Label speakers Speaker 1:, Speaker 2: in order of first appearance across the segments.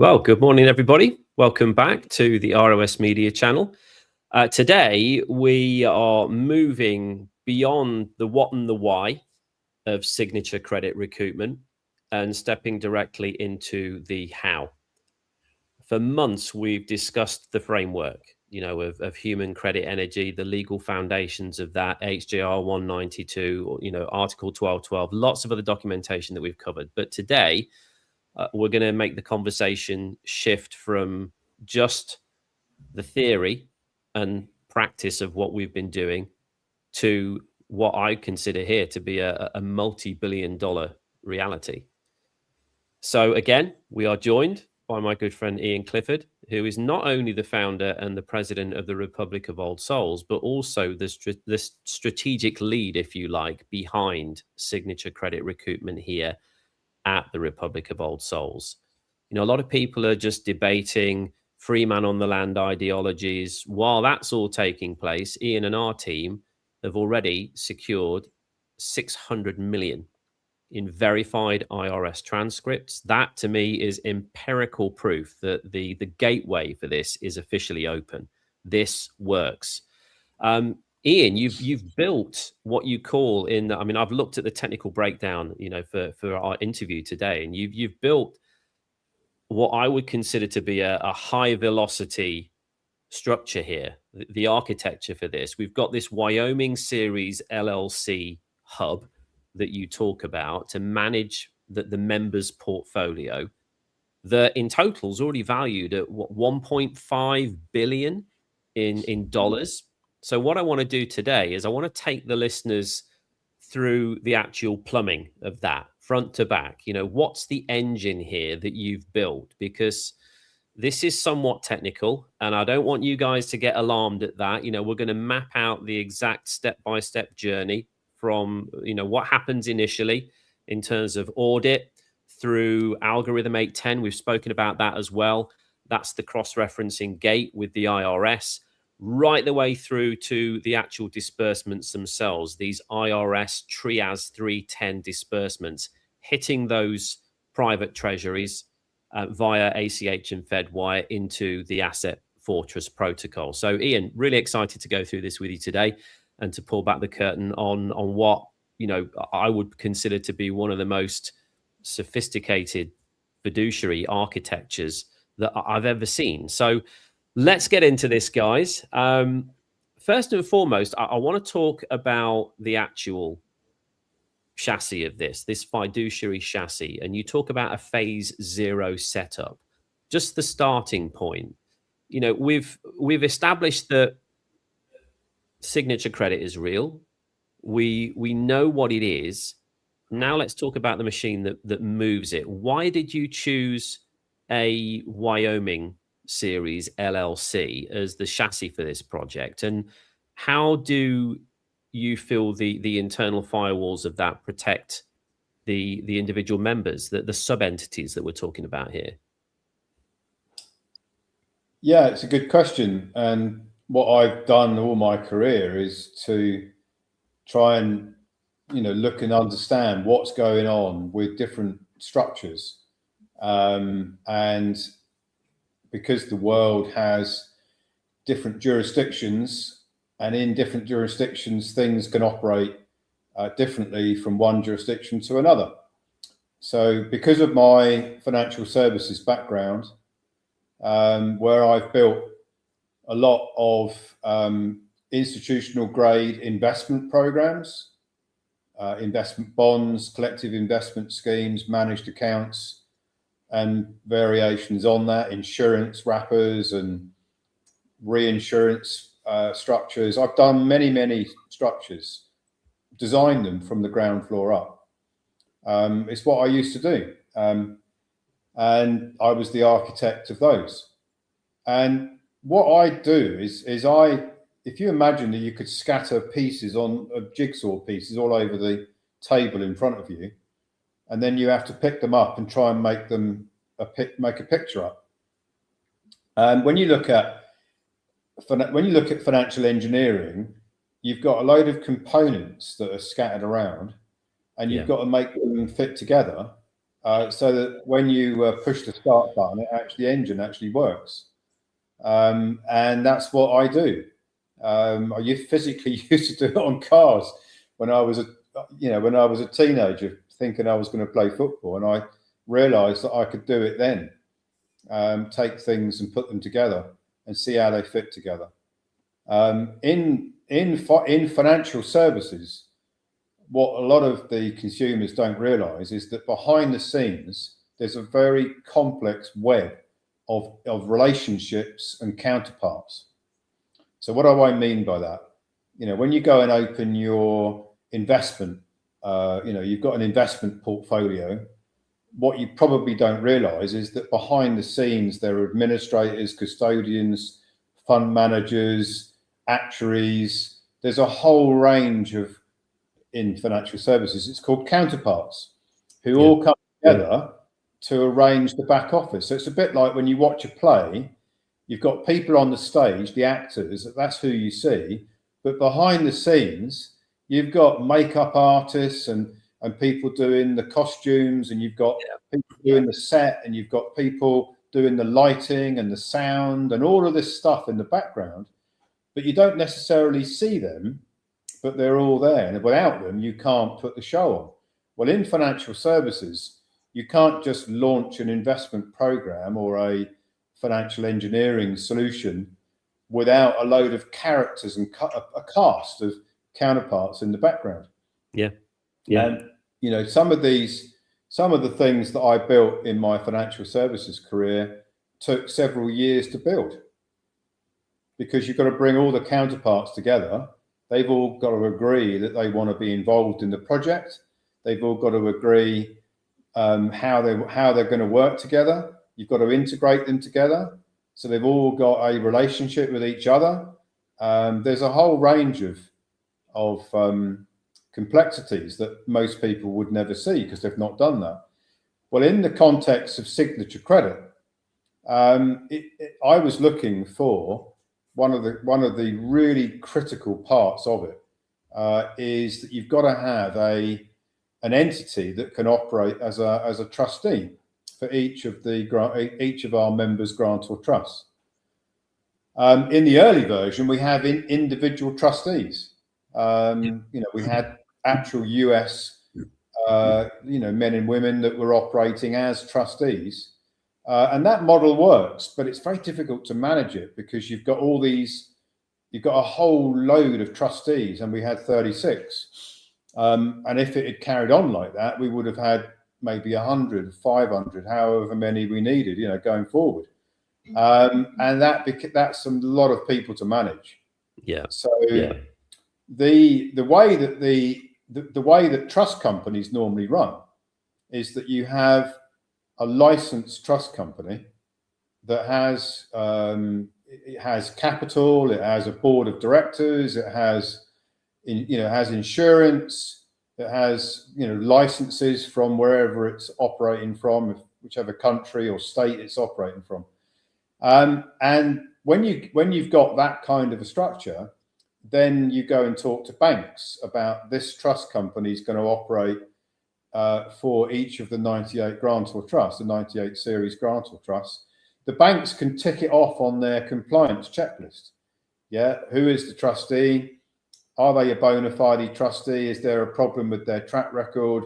Speaker 1: Well, good morning, everybody. Welcome back to the ROS Media channel. Today, we are moving beyond the what and the why of signature credit recoupment and stepping directly into the how. For months, we've discussed the framework, of human credit energy, the legal foundations of that, HJR 192, Article 1212, lots of other documentation that we've covered. But today, we're going to make the conversation shift from just the theory and practice of what we've been doing to what I consider here to be a multi-billion-dollar reality. So again, we are joined by my good friend Ian Clifford, who is not only the founder and the president of the Republic of Old Souls, but also the strategic lead, if you like, behind signature credit recoupment here at the Republic of Old Souls. A lot of people are just debating free man on the land ideologies. While that's all taking place, Ian and our team have already secured 600 million in verified IRS transcripts. That to me is empirical proof that the gateway for this is officially open. This works. Ian, you've built what you call I've looked at the technical breakdown, for our interview today, and you've built what I would consider to be a high velocity structure here, the architecture for this. We've got this Wyoming Series LLC hub that you talk about to manage the members' portfolio. The in total is already valued at 1.5 billion in dollars. So what I want to do today is I want to take the listeners through the actual plumbing of that front to back. What's the engine here that you've built? Because this is somewhat technical and I don't want you guys to get alarmed at that. We're going to map out the exact step-by-step journey from, what happens initially in terms of audit through algorithm 810. We've spoken about that as well. That's the cross-referencing gate with the IRS, right the way through to the actual disbursements themselves, these IRS Trias 310 disbursements, hitting those private treasuries via ACH and FEDWIRE into the Asset Fortress protocol. So Ian, really excited to go through this with you today and to pull back the curtain on what, I would consider to be one of the most sophisticated fiduciary architectures that I've ever seen. So let's get into this, guys. First and foremost, I want to talk about the actual chassis of this fiduciary chassis. And you talk about a phase 0 setup, just the starting point. We've established that signature credit is real. We know what it is. Now let's talk about the machine that moves it. Why did you choose a Wyoming Series LLC as the chassis for this project, and how do you feel the internal firewalls of that protect the individual members, the sub entities that we're talking about here?
Speaker 2: Yeah, it's a good question, and what I've done all my career is to try and look and understand what's going on with different structures, and because the world has different jurisdictions, and in different jurisdictions, things can operate differently from one jurisdiction to another. So because of my financial services background, where I've built a lot of institutional grade investment programs, investment bonds, collective investment schemes, managed accounts, and variations on that, insurance wrappers and reinsurance structures. I've done many structures, designed them from the ground floor up. It's what I used to do. And I was the architect of those. And what I do is if you imagine that you could scatter pieces of jigsaw pieces all over the table in front of you, and then you have to pick them up and try and make a picture up. And when you look at financial engineering, you've got a load of components that are scattered around, and you've got to make them fit together. so that when you push the start button, the engine actually works. And that's what I do. I physically used to do it on cars when I was a teenager, thinking I was going to play football, and I realised that I could do it then. Take things and put them together and see how they fit together. In financial services, what a lot of the consumers don't realise is that behind the scenes, there's a very complex web of relationships and counterparts. So what do I mean by that? When you go and open your investment, you've got an investment portfolio. What you probably don't realise is that behind the scenes, there are administrators, custodians, fund managers, actuaries. There's a whole range of, in financial services, it's called counterparts, who all come together to arrange the back office. So it's a bit like when you watch a play, you've got people on the stage, the actors, that's who you see. But behind the scenes, you've got makeup artists and people doing the costumes, and you've got people doing the set, and you've got people doing the lighting and the sound and all of this stuff in the background. But you don't necessarily see them, but they're all there. And without them, you can't put the show on. Well, in financial services, you can't just launch an investment program or a financial engineering solution without a load of characters and a cast of counterparts in the background.
Speaker 1: Yeah.
Speaker 2: And some of the things that I built in my financial services career took several years to build, because you've got to bring all the counterparts together. They've all got to agree that they want to be involved in the project. They've all got to agree how they're going to work together. You've got to integrate them together, so they've all got a relationship with each other. There's a whole range of complexities that most people would never see because they've not done that. Well, in the context of signature credit, I was looking for one of the really critical parts of it is that you've got to have an entity that can operate as a trustee for each of our members' grant or trust. In the early version, we have individual trustees. We had actual US men and women that were operating as trustees. And that model works, but it's very difficult to manage it because you've got a whole load of trustees, and we had 36. And if it had carried on like that, we would have had maybe 100, 500, however many we needed, going forward. And that's a lot of people to manage.
Speaker 1: Yeah.
Speaker 2: So the way that trust companies normally run is that you have a licensed trust company that has capital, it has a board of directors, it has insurance, it has licenses from wherever it's operating from, whichever country or state it's operating from. And when you've got that kind of a structure, then you go and talk to banks about this trust company is going to operate for each of the 98 grantor trusts, the 98 series grantor trusts. The banks can tick it off on their compliance checklist. Yeah, who is the trustee? Are they a bona fide trustee? Is there a problem with their track record?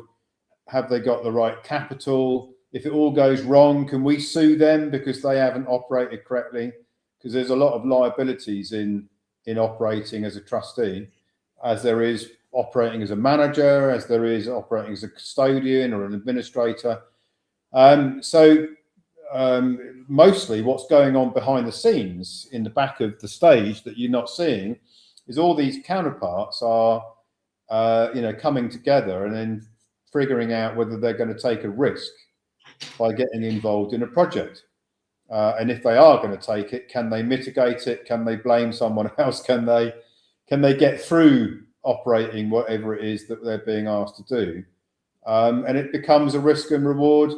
Speaker 2: Have they got the right capital? If it all goes wrong, can we sue them because they haven't operated correctly? Because there's a lot of liabilities in operating as a trustee, as there is operating as a manager, as there is operating as a custodian or an administrator. Mostly what's going on behind the scenes in the back of the stage that you're not seeing is all these counterparts are coming together and then figuring out whether they're going to take a risk by getting involved in a project. And if they are going to take it, can they mitigate it? Can they blame someone else? Can they get through operating whatever it is that they're being asked to do? And it becomes a risk and reward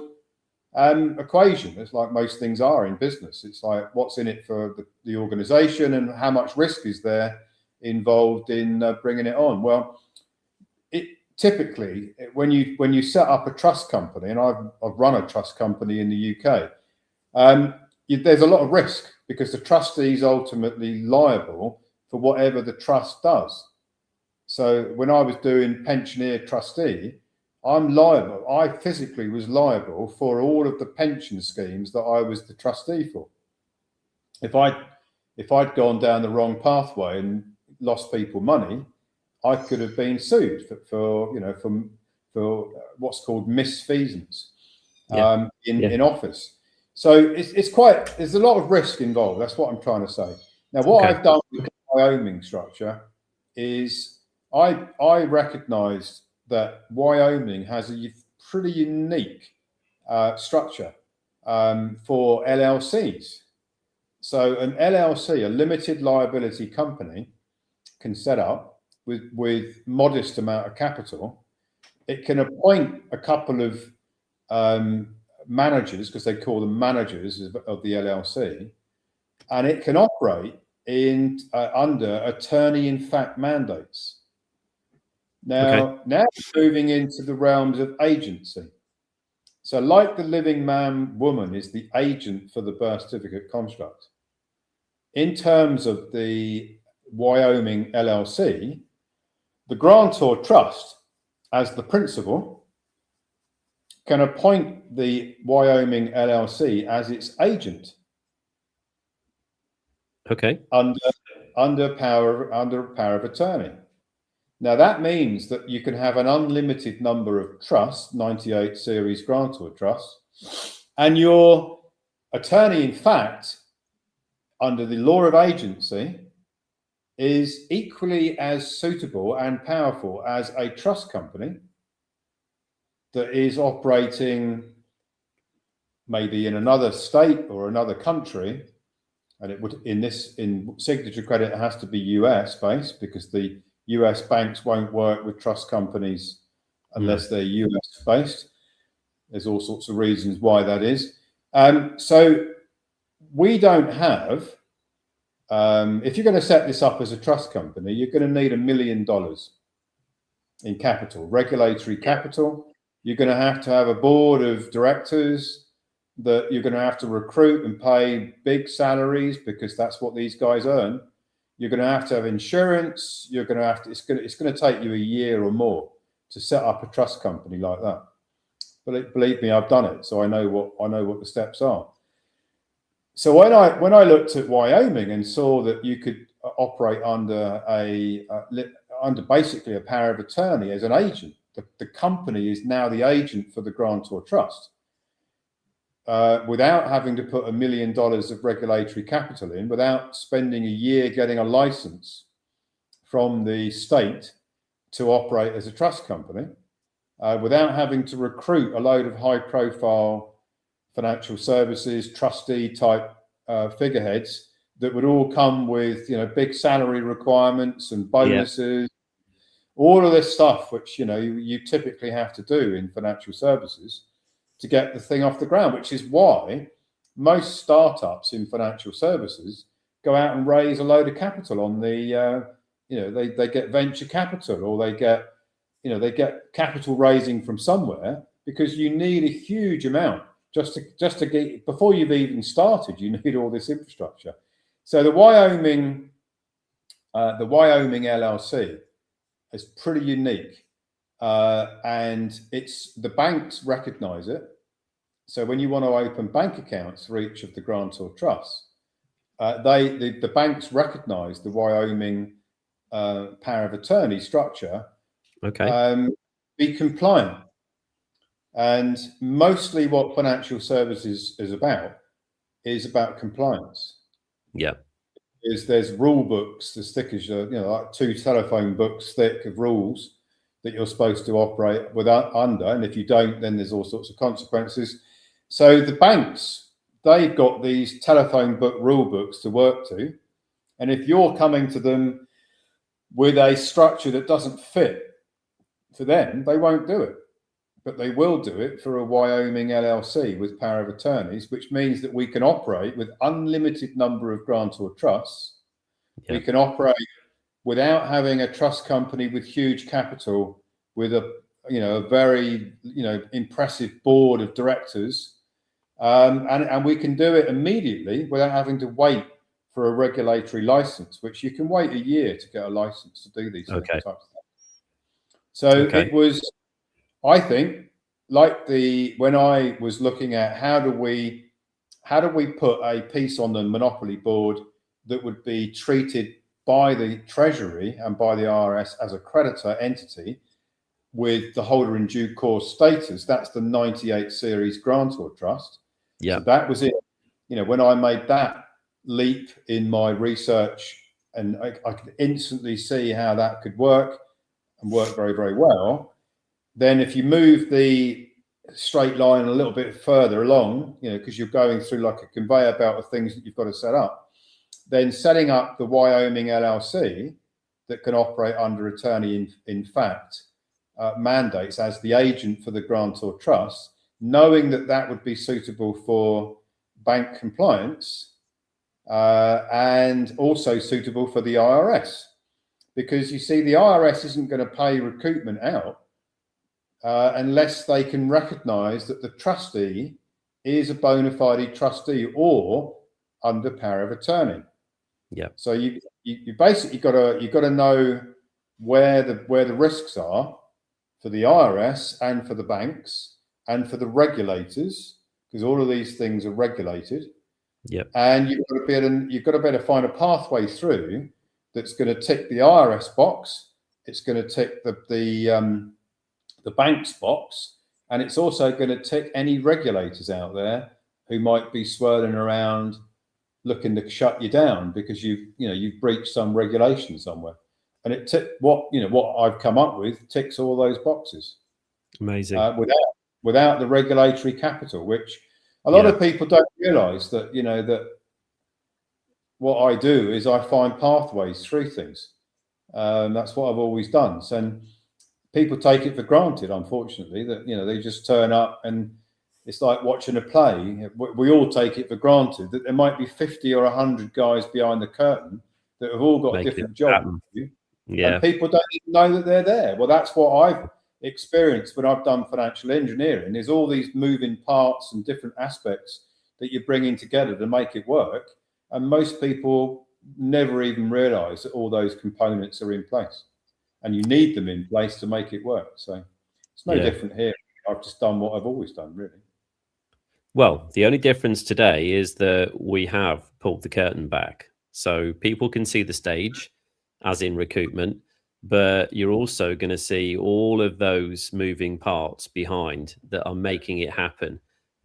Speaker 2: equation. It's like most things are in business. It's like what's in it for the organization and how much risk is there involved in bringing it on. Well, typically, when you set up a trust company, and I've run a trust company in the UK, there's a lot of risk because the trustee is ultimately liable for whatever the trust does. So when I was doing pensioner trustee, I'm liable. I physically was liable for all of the pension schemes that I was the trustee for. If I'd gone down the wrong pathway and lost people money, I could have been sued for what's called misfeasance in office. So there's a lot of risk involved. That's what I'm trying to say. Now, what I've done with the Wyoming structure is I recognised that Wyoming has a pretty unique structure for LLCs. So an LLC, a limited liability company, can set up with modest amount of capital. It can appoint a couple of managers, because they call them managers of the LLC, and it can operate under attorney-in-fact mandates. Now moving into the realms of agency. So like the living man woman is the agent for the birth certificate construct, in terms of the Wyoming LLC, the grantor trust, as the principal, can appoint the Wyoming LLC as its agent.
Speaker 1: Okay.
Speaker 2: Under power of attorney. Now that means that you can have an unlimited number of trusts, 98 series grantor trusts, and your attorney in fact, under the law of agency, is equally as suitable and powerful as a trust company that is operating maybe in another state or another country. And it would, in signature credit, it has to be US based, because the US banks won't work with trust companies unless they're US based. There's all sorts of reasons why that is. So we don't have, if you're going to set this up as a trust company, you're going to need $1 million in capital, regulatory capital. You're going to have a board of directors that you're going to have to recruit and pay big salaries, because that's what these guys earn. You're going to have insurance. You're going to have to, it's going to take you a year or more to set up a trust company like that. But believe me, I've done it, so I know what the steps are. So when I looked at Wyoming and saw that you could operate under under basically a power of attorney as an agent, the company is now the agent for the grantor trust, without having to put $1 million of regulatory capital in, without spending a year getting a license from the state to operate as a trust company, without having to recruit a load of high-profile financial services trustee type figureheads that would all come with big salary requirements and bonuses, all of this stuff which you typically have to do in financial services to get the thing off the ground, which is why most startups in financial services go out and raise a load of capital on the they get venture capital, or they get capital raising from somewhere, because you need a huge amount just to get, before you've even started, you need all this infrastructure. So the Wyoming LLC is pretty unique, and the banks recognize it. So when you want to open bank accounts for each of the grantor trusts, the banks recognize the Wyoming power of attorney structure. Okay. Be compliant. And mostly what financial services is about compliance. Yeah. There's rule books, the stickers, like 2 telephone books thick of rules that you're supposed to operate under. And if you don't, then there's all sorts of consequences. So the banks, they've got these telephone book rule books to work to. And if you're coming to them with a structure that doesn't fit for them, they won't do it. But they will do it for a Wyoming LLC with power of attorneys, which means that we can operate with unlimited number of grantor trusts. Yeah. We can operate without having a trust company with huge capital with a very impressive board of directors, and we can do it immediately without having to wait for a regulatory license, which you can wait a year to get a license to do these types of things. So it was, I think, like when I was looking at how do we put a piece on the monopoly board that would be treated by the Treasury and by the IRS as a creditor entity with the holder in due course status. That's the 98 series grantor trust.
Speaker 1: Yeah.
Speaker 2: So that was it. When I made that leap in my research, and I could instantly see how that could work and work very, very well. Then if you move the straight line a little bit further along, because you're going through like a conveyor belt of things that you've got to set up, then setting up the Wyoming LLC that can operate under attorney in fact mandates as the agent for the grantor trust, knowing that would be suitable for bank compliance and also suitable for the IRS. Because you see, the IRS isn't going to pay recoupment out unless they can recognize that the trustee is a bona fide trustee or under power of attorney.
Speaker 1: Yeah.
Speaker 2: So you basically got to know where the risks are for the IRS and for the banks and for the regulators, because all of these things are regulated.
Speaker 1: Yeah.
Speaker 2: And you've got to be able to find a pathway through that's going to tick the IRS box. It's going to tick the bank's box, and it's also going to tick any regulators out there who might be swirling around looking to shut you down because you've breached some regulation somewhere. And what I've come up with ticks all those boxes.
Speaker 1: Amazing.
Speaker 2: Without the regulatory capital, which a lot of people don't realize that that what I do is I find pathways through things. That's what I've always done. And people take it for granted, unfortunately, that they just turn up and it's like watching a play. We all take it for granted that there might be 50 or 100 guys behind the curtain that have all got different jobs.
Speaker 1: Yeah.
Speaker 2: And people don't even know that they're there. Well, that's what I've experienced when I've done financial engineering. There's all these moving parts and different aspects that you're bringing together to make it work. And most people never even realize that all those components are in place. And you need them in place to make it work. So it's no different here. I've just done what I've always done, really.
Speaker 1: Well, the only difference today is that we have pulled the curtain back. So people can see the stage, as in recoupment, but you're also going to see all of those moving parts behind that are making it happen.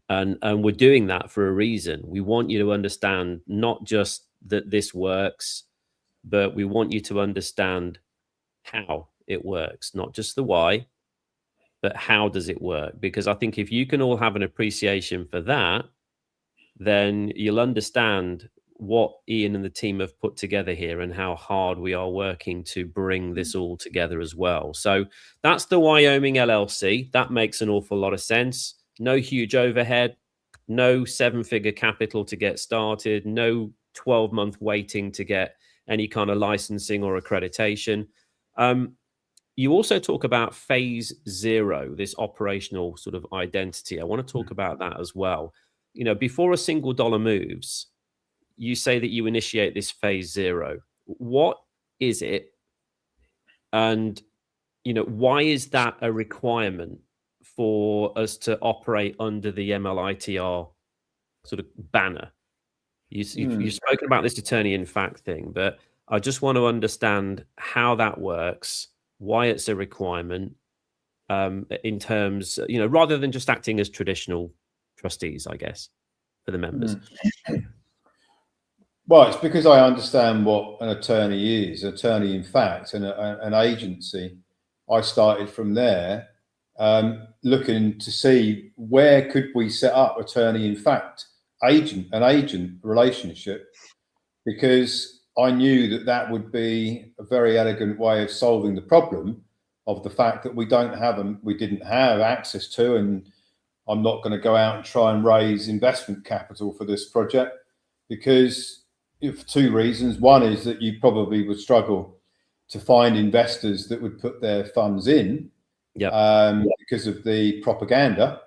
Speaker 1: And we're doing that for a reason. We want you to understand not just that this works, but we want you to understand how it works, not just the why, but how does it work? Because I think if you can all have an appreciation for that, then you'll understand what Ian and the team have put together here and how hard we are working to bring this all together as well. So that's the Wyoming LLC. That makes an awful lot of sense. No huge overhead, no 7-figure capital to get started, no 12-month waiting to get any kind of licensing or accreditation. You also talk about phase 0, this operational sort of identity. I want to talk about that as well. Before a single dollar moves, you say that you initiate this phase 0. What is it? And, why is that a requirement for us to operate under the MLITR sort of banner? You've spoken about this attorney in fact thing, but I just want to understand how that works, why it's a requirement in terms, rather than just acting as traditional trustees, I guess, for the members.
Speaker 2: Well, it's because I understand what an attorney is, attorney in fact, and an agency. I started from there, looking to see where could we set up attorney in fact, an agent relationship, because I knew that would be a very elegant way of solving the problem of the fact that we didn't have access to, and I'm not going to go out and try and raise investment capital for this project, because for 2 reasons. One is that you probably would struggle to find investors that would put their funds in, because of the propaganda.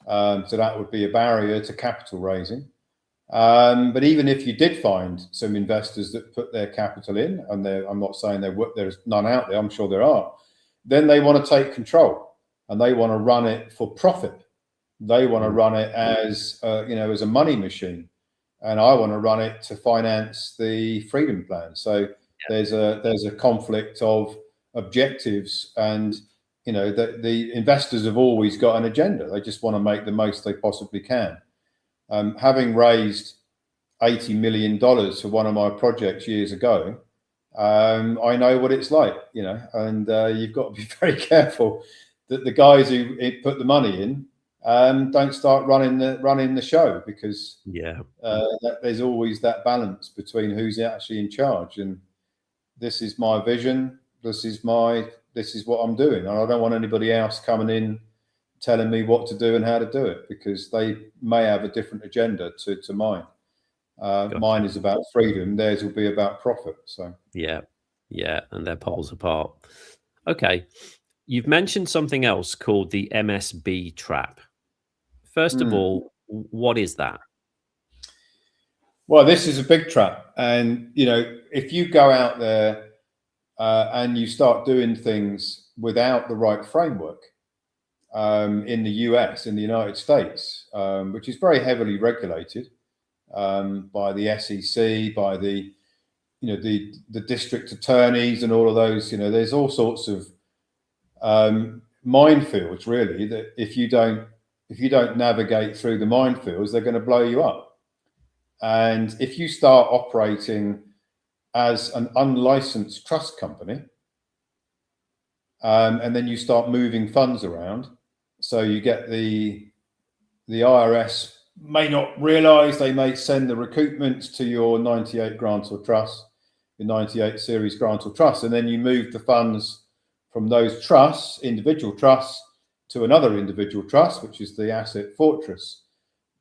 Speaker 2: So that would be a barrier to capital raising. But even if you did find some investors that put their capital in, and I'm not saying there's none out there, I'm sure there are, then they want to take control and they want to run it for profit. They want to run it as as a money machine, and I want to run it to finance the Freedom Plan. So there's a conflict of objectives, and the investors have always got an agenda. They just want to make the most they possibly can. Having raised $80 million for one of my projects years ago, I know what it's like, and you've got to be very careful that the guys who put the money in don't start running the show, because there's always that balance between who's actually in charge. And this is my vision. This is what I'm doing, and I don't want anybody else coming in telling me what to do and how to do it, because they may have a different agenda to mine. Mine is about freedom. Theirs will be about profit. So
Speaker 1: yeah, and they're poles apart. Okay, you've mentioned something else called the MSB trap. First of all, what is that?
Speaker 2: Well, this is a big trap, and if you go out there and you start doing things without the right framework, in the US, in the United States, which is very heavily regulated by the SEC, by the district attorneys and all of those. There's all sorts of minefields, really, that if you don't navigate through the minefields, they're going to blow you up. And if you start operating as an unlicensed trust company, and then you start moving funds around, so you get the IRS may not realize, they may send the recoupments to your 98 grant or trust, your 98 series grant or trust, and then you move the funds from those trusts, individual trusts, to another individual trust, which is the Asset Fortress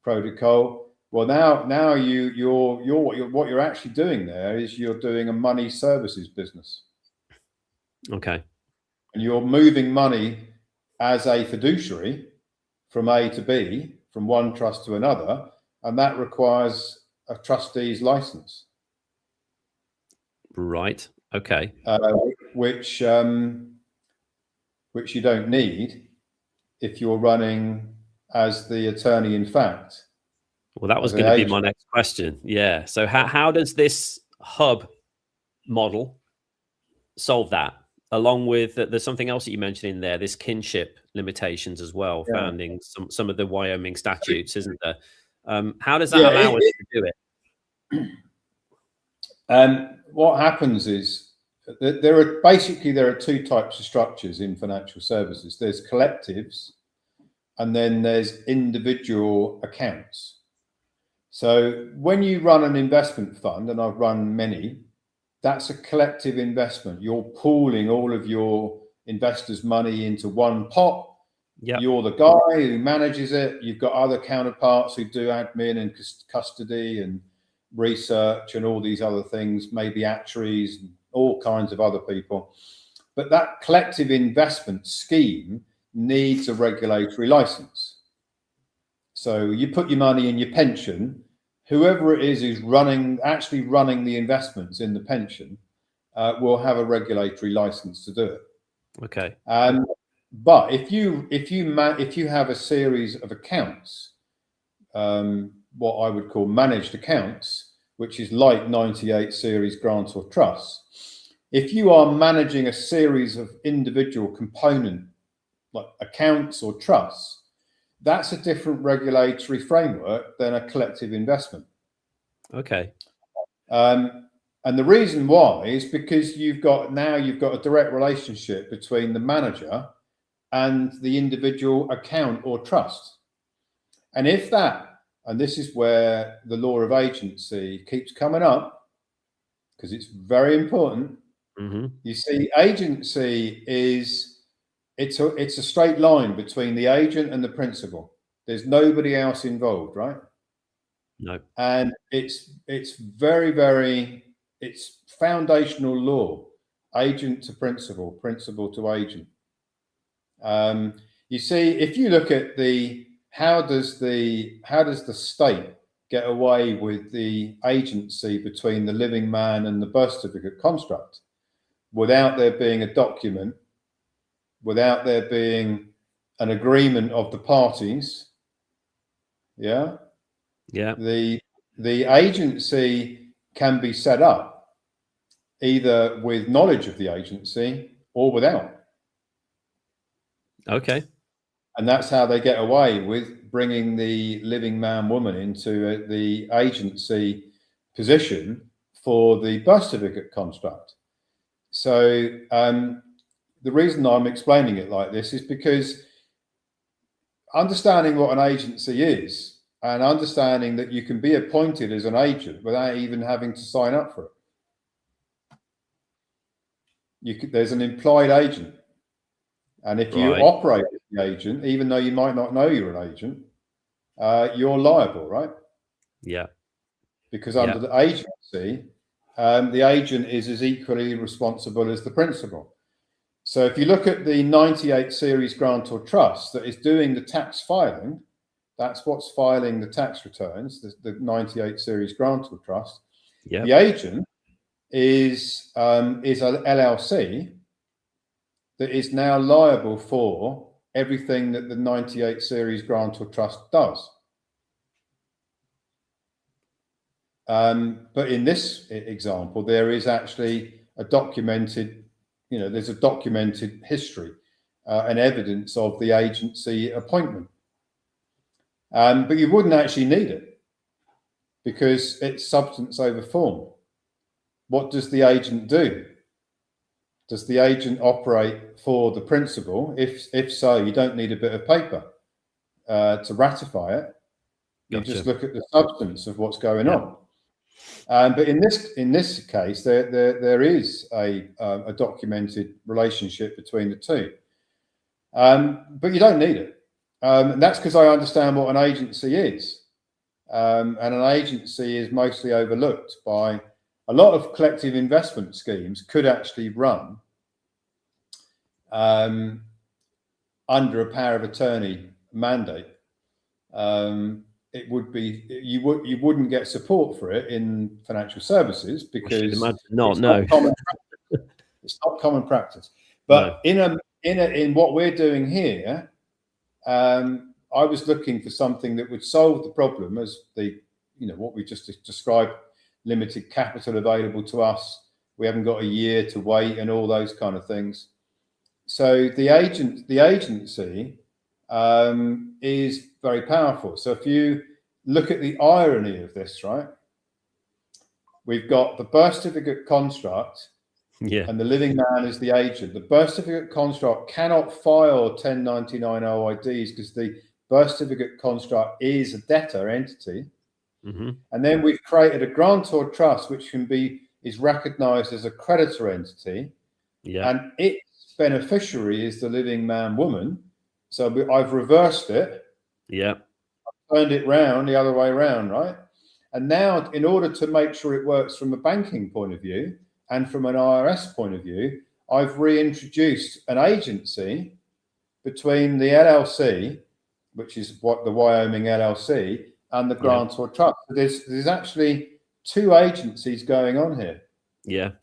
Speaker 2: protocol. Well, now what you're actually doing there is you're doing a money services business.
Speaker 1: Okay.
Speaker 2: And you're moving money as a fiduciary from A to B, from one trust to another, and that requires a trustee's license.
Speaker 1: Right. Okay.
Speaker 2: Which you don't need if you're running as the attorney in fact.
Speaker 1: Well, that was going to be my next question. Yeah. So how does this hub model solve that? Along with, there's something else that you mentioned in there, this kinship limitations as well, founding some of the Wyoming statutes, isn't there? How does that allow us to do
Speaker 2: it? What happens is that there are two types of structures in financial services. There's collectives, and then there's individual accounts. So when you run an investment fund, and I've run many, that's a collective investment. You're pooling all of your investors' money into one pot. Yep. You're the guy who manages it. You've got other counterparts who do admin and custody and research and all these other things, maybe actuaries and all kinds of other people. But that collective investment scheme needs a regulatory license. So you put your money in your pension. Whoever it is who's actually running the investments in the pension will have a regulatory license to do it.
Speaker 1: Okay.
Speaker 2: But if you have a series of accounts, what I would call managed accounts, which is like 98 series grants or trusts, if you are managing a series of individual component like accounts or trusts, that's a different regulatory framework than a collective investment.
Speaker 1: Okay.
Speaker 2: And the reason why is because you've got a direct relationship between the manager and the individual account or trust. And this is where the law of agency keeps coming up, because it's very important. Mm-hmm. You see, agency it's a straight line between the agent and the principal. There's nobody else involved, right?
Speaker 1: No.
Speaker 2: And it's very, very, it's foundational law, agent to principal, principal to agent. You see, if you look at how does the state get away with the agency between the living man and the birth certificate construct without there being a document, without there being an agreement of the parties? Yeah. The agency can be set up either with knowledge of the agency or without.
Speaker 1: Okay.
Speaker 2: And that's how they get away with bringing the living man woman into the agency position for the birth certificate construct. So the reason I'm explaining it like this is because understanding what an agency is and understanding that you can be appointed as an agent without even having to sign up for it. There's an implied agent. And if you operate as the agent, even though you might not know you're an agent, you're liable, right?
Speaker 1: Yeah.
Speaker 2: Because under the agency, the agent is as equally responsible as the principal. So if you look at the 98 series grant or trust that is doing the tax filing, that's what's filing the tax returns, the 98 series grant or trust.
Speaker 1: Yeah.
Speaker 2: The agent is an LLC that is now liable for everything that the 98 series grant or trust does. But in this example, there is actually a documented, there's a documented history and evidence of the agency appointment. But you wouldn't actually need it because it's substance over form. What does the agent do? Does the agent operate for the principal? If so, you don't need a bit of paper to ratify it. You just look at the substance of what's going on. But in this case, there is a documented relationship between the two. But you don't need it, and that's because I understand what an agency is. And an agency is mostly overlooked by a lot of collective investment schemes could actually run under a power of attorney mandate. It would be you wouldn't get support for it in financial services because it's not common practice. But no. in what we're doing here, I was looking for something that would solve the problem as what we just described. Limited capital available to us. We haven't got a year to wait and all those kind of things. So the agency is very powerful. So if you look at the irony of this, right? We've got the birth certificate construct and the living man is the agent. The birth certificate construct cannot file 1099 OIDs because the birth certificate construct is a debtor entity. Mm-hmm. And then we've created a grantor trust, which is recognized as a creditor entity. Yeah. And its beneficiary is the living man woman. So I've reversed it. Yeah. I've turned it round the other way around, right? And now, in order to make sure it works from a banking point of view and from an IRS point of view, I've reintroduced an agency between the LLC, which is what the Wyoming LLC, and the grantor trust. There's actually two agencies going on here. Yeah.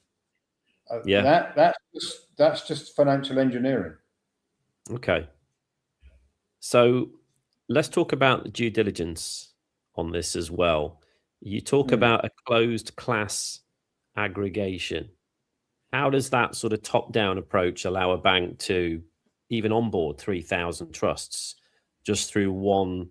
Speaker 2: That's just financial engineering.
Speaker 1: Okay. So let's talk about the due diligence on this as well. You talk about a closed class aggregation. How does that sort of top-down approach allow a bank to even onboard 3,000 trusts just through one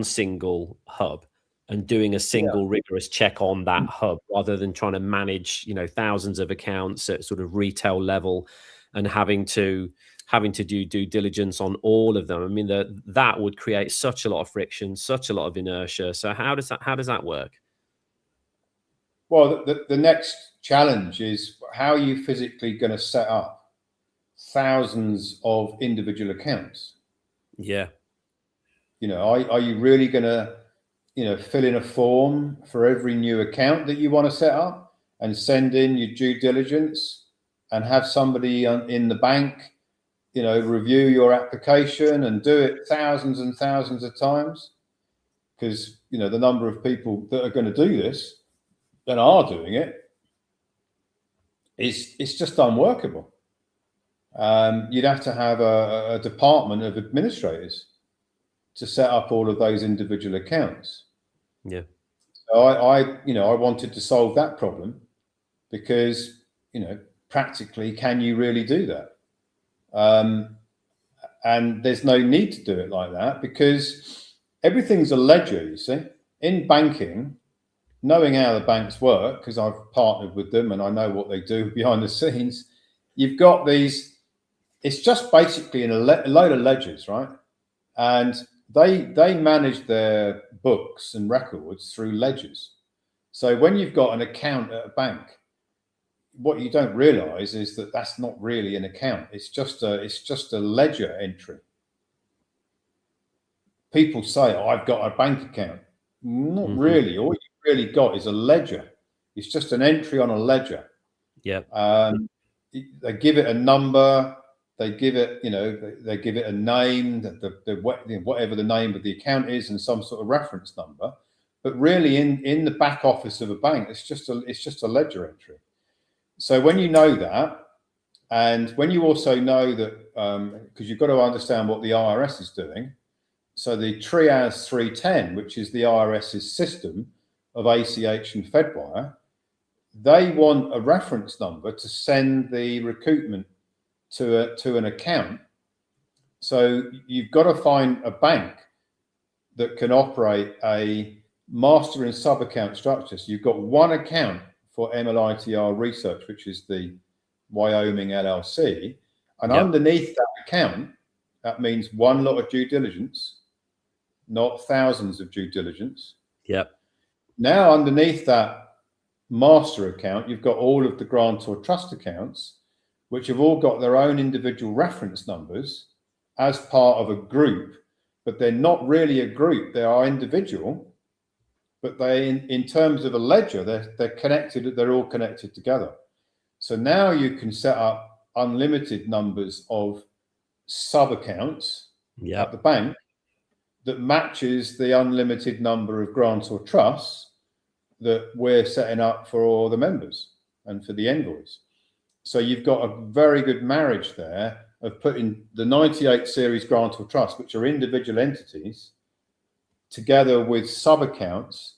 Speaker 1: single hub and doing a single rigorous check on that hub rather than trying to manage, thousands of accounts at sort of retail level and having to do due diligence on all of them? I mean, that would create such a lot of friction, such a lot of inertia. So how does that work?
Speaker 2: Well, the next challenge is how are you physically going to set up thousands of individual accounts? Yeah. Are you really going to, fill in a form for every new account that you want to set up and send in your due diligence and have somebody in the bank, review your application and do it thousands and thousands of times, because the number of people that are going to do this and are doing it it's just unworkable. You'd have to have a department of administrators to set up all of those individual accounts.
Speaker 1: Yeah.
Speaker 2: So I wanted to solve that problem, because practically, can you really do that? And there's no need to do it like that, because everything's a ledger. You see, in banking, knowing how the banks work, because I've partnered with them and I know what they do behind the scenes, you've got these. It's just basically in a load of ledgers, right? And they manage their books and records through ledgers. So when you've got an account at a bank, what you don't realize is that that's not really an account. It's just a ledger entry. People say, "Oh, I've got a bank account." Not really. All you've really got is a ledger. It's just an entry on a ledger.
Speaker 1: Yeah.
Speaker 2: They give it a number. They give it, they give it a name, whatever the name of the account is, and some sort of reference number. But really, in the back office of a bank, it's just a ledger entry. So when you know that, and when you also know that, because you've got to understand what the IRS is doing. So the Trias 310, which is the IRS's system of ACH and FEDWIRE, they want a reference number to send the recoupment to an account. So you've got to find a bank that can operate a master and sub account structure. So you've got one account for MLITR Research, which is the Wyoming LLC, and underneath that account, that means one lot of due diligence, not thousands of due diligence.
Speaker 1: Yep.
Speaker 2: Now underneath that master account, you've got all of the grantor trust accounts, which have all got their own individual reference numbers as part of a group, but they're not really a group. They are individual, but they, in terms of a ledger, they're connected. They're all connected together. So now you can set up unlimited numbers of sub accounts at the bank that matches the unlimited number of grantor trusts that we're setting up for all the members and for the envoys. So you've got a very good marriage there of putting the 98 series grantor trust, which are individual entities, together with sub accounts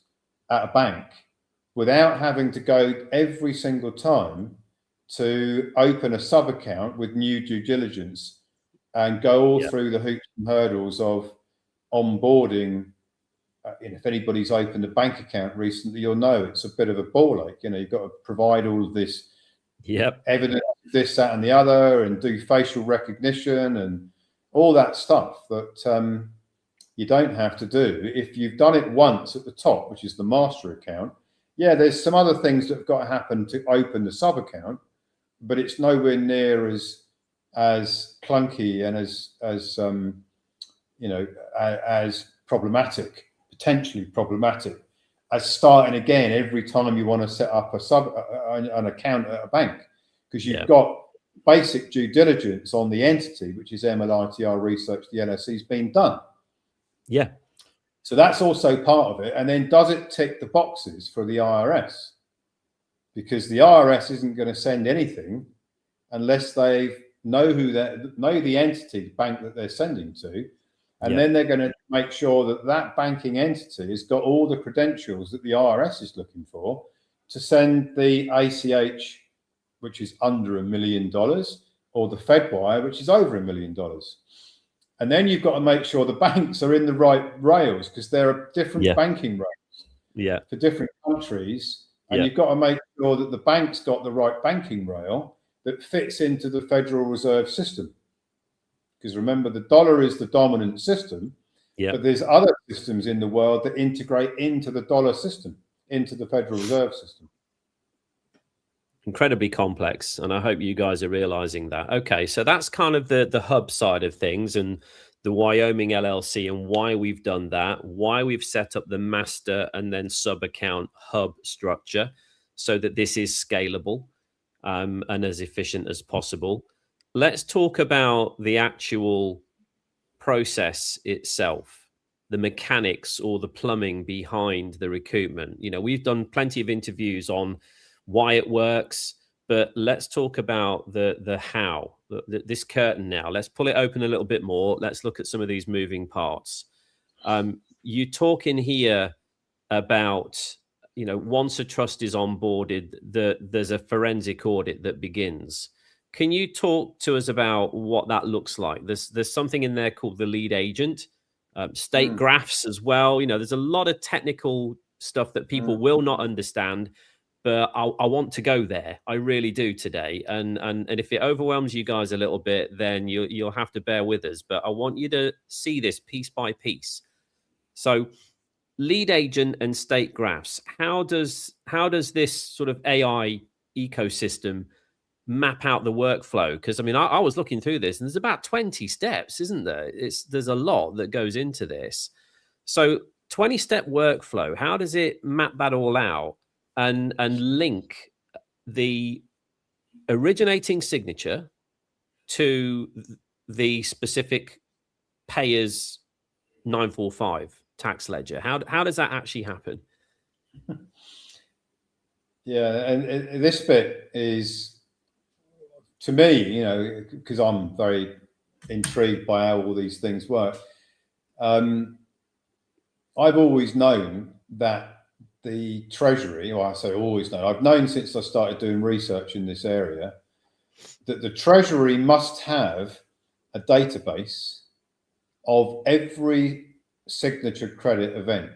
Speaker 2: at a bank, without having to go every single time to open a sub account with new due diligence and go all through the hoops and hurdles of onboarding. If anybody's opened a bank account recently, you'll know it's a bit of a ball ache. You've got to provide all of this evidence, this, that, and the other, and do facial recognition and all that stuff that you don't have to do if you've done it once at the top, which is the master account. There's some other things that have got to happen to open the sub account, but it's nowhere near as clunky and as problematic, potentially problematic, as starting again every time you want to set up an account at a bank, because you've got basic due diligence on the entity, which is MLITR Research, the LLC's been done. So that's also part of it. And then does it tick the boxes for the IRS? Because the IRS isn't going to send anything unless they know the entity, the bank that they're sending to. And then they're going to make sure that that banking entity has got all the credentials that the IRS is looking for to send the ACH, which is under $1 million, or the FEDWIRE, which is over $1 million. And then you've got to make sure the banks are in the right rails, because there are different banking rails for different countries. And you've got to make sure that the bank's got the right banking rail that fits into the Federal Reserve System. Because remember, the dollar is the dominant system, but there's other systems in the world that integrate into the dollar system, into the Federal Reserve System.
Speaker 1: Incredibly complex, and I hope you guys are realizing that. Okay, so that's kind of the hub side of things, and the Wyoming LLC, and why we've done that, why we've set up the master and then sub account hub structure, so that this is scalable and as efficient as possible. let's talk about the actual process itself, the mechanics or the plumbing behind the recoupment. You know, we've done plenty of interviews on why it works, but let's talk about the how, this curtain now. Let's pull it open a little bit more. Let's look at some of these moving parts. You talk in here about, you know, once a trust is onboarded, there's a forensic audit that begins. Can you talk to us about what that looks like? There's something in there called the lead agent, state graphs as well. You know, there's a lot of technical stuff that people will not understand, but I want to go there. I really do today. And if it overwhelms you guys a little bit, then you'll have to bear with us. But I want you to see this piece by piece. So lead agent and state graphs. How does this sort of AI ecosystem map out the workflow? Because I mean, I was looking through this, and there's about 20 steps, isn't there? There's a lot that goes into this. So 20-step workflow. How does it map that all out and link the originating signature to the specific payer's 945 tax ledger? How does that actually happen?
Speaker 2: Yeah, and this bit is, to me, you know, because I'm very intrigued by how all these things work. I've always known that the Treasury, or I say always know, I've known since I started doing research in this area, that the Treasury must have a database of every signature credit event.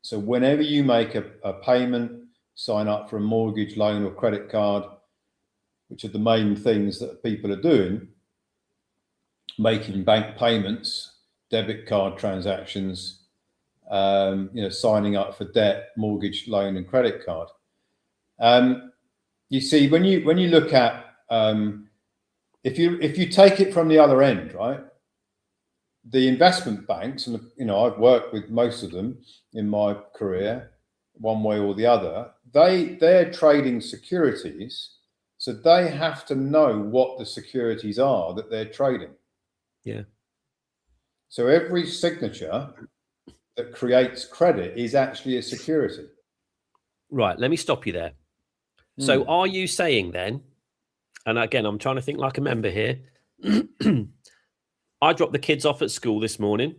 Speaker 2: So whenever you make a payment, sign up for a mortgage, loan or credit card, which are the main things that people are doing, making bank payments, debit card transactions, you know, signing up for debt, mortgage, loan and credit card. You see, when you look at, if you take it from the other end, right, the investment banks, and you know, I've worked with most of them in my career, one way or the other. They're trading securities, so they have to know what the securities are that they're trading.
Speaker 1: Yeah.
Speaker 2: So every signature that creates credit is actually a security.
Speaker 1: Right. Let me stop you there. So are you saying then, and again, I'm trying to think like a member here. I dropped the kids off at school this morning.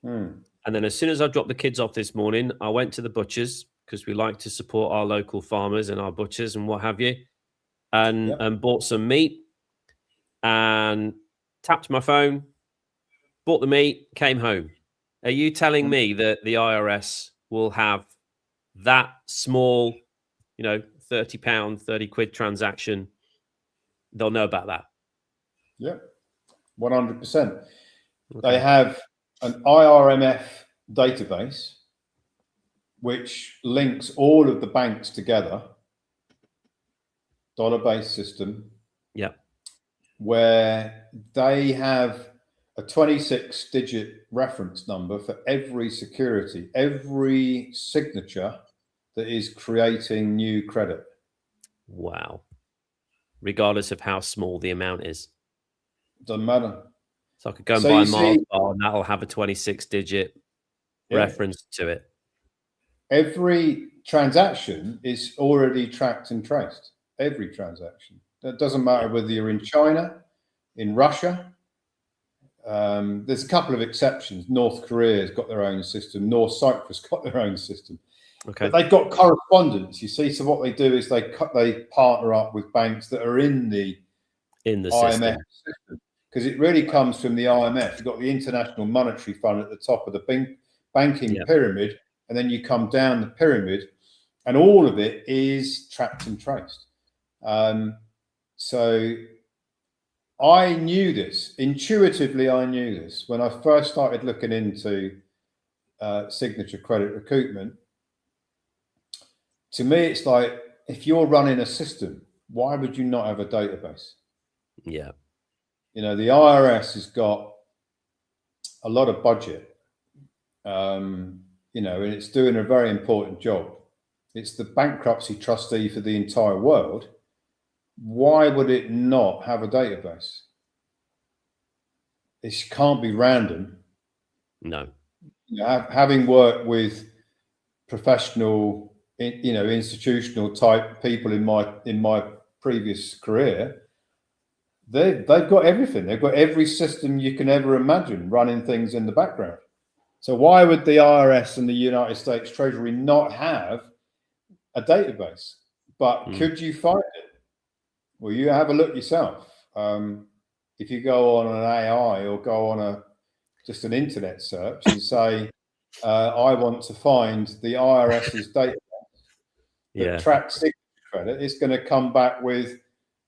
Speaker 1: And then as soon as I dropped the kids off this morning, I went to the butcher's, because we like to support our local farmers and our butchers and what have you, and bought some meat and tapped my phone, bought the meat, came home. Are you telling me that the IRS will have that small, you know, £30, 30 quid transaction? They'll know about that?
Speaker 2: Yeah, 100%. Okay. They have an IRMF database which links all of the banks together, dollar-based system.
Speaker 1: Yeah.
Speaker 2: Where they have a 26-digit reference number for every security, every signature that is creating new credit.
Speaker 1: Wow. Regardless of how small the amount is.
Speaker 2: Doesn't matter.
Speaker 1: So I could go and buy a Mars bar and that'll have a 26-digit reference to it.
Speaker 2: Every transaction is already tracked and traced. Every transaction. That doesn't matter whether you're in China, in Russia. There's a couple of exceptions. North Korea's got their own system. North Cyprus got their own system.
Speaker 1: Okay.
Speaker 2: But they've got correspondence, you see. So what they do is they partner up with banks that are in the IMF system, because it really comes from the IMF. You've got the International Monetary Fund at the top of the banking pyramid, and then you come down the pyramid, and all of it is tracked and traced. So I knew this intuitively. I knew this when I first started looking into signature credit recoupment. To me, it's like, if you're running a system, why would you not have a database?
Speaker 1: Yeah.
Speaker 2: You know, the IRS has got a lot of budget, you know, and it's doing a very important job. It's the bankruptcy trustee for the entire world. why would it not have a database? It can't be random.
Speaker 1: No.
Speaker 2: Having worked with professional, institutional type people in my previous career, they've got everything. They've got every system you can ever imagine running things in the background. So why would the IRS and the United States Treasury not have a database? But could you find it? Well, you have a look yourself. If you go on an AI or go on just an internet search and say, I want to find the IRS's database that tracks signature credit, it's going to come back with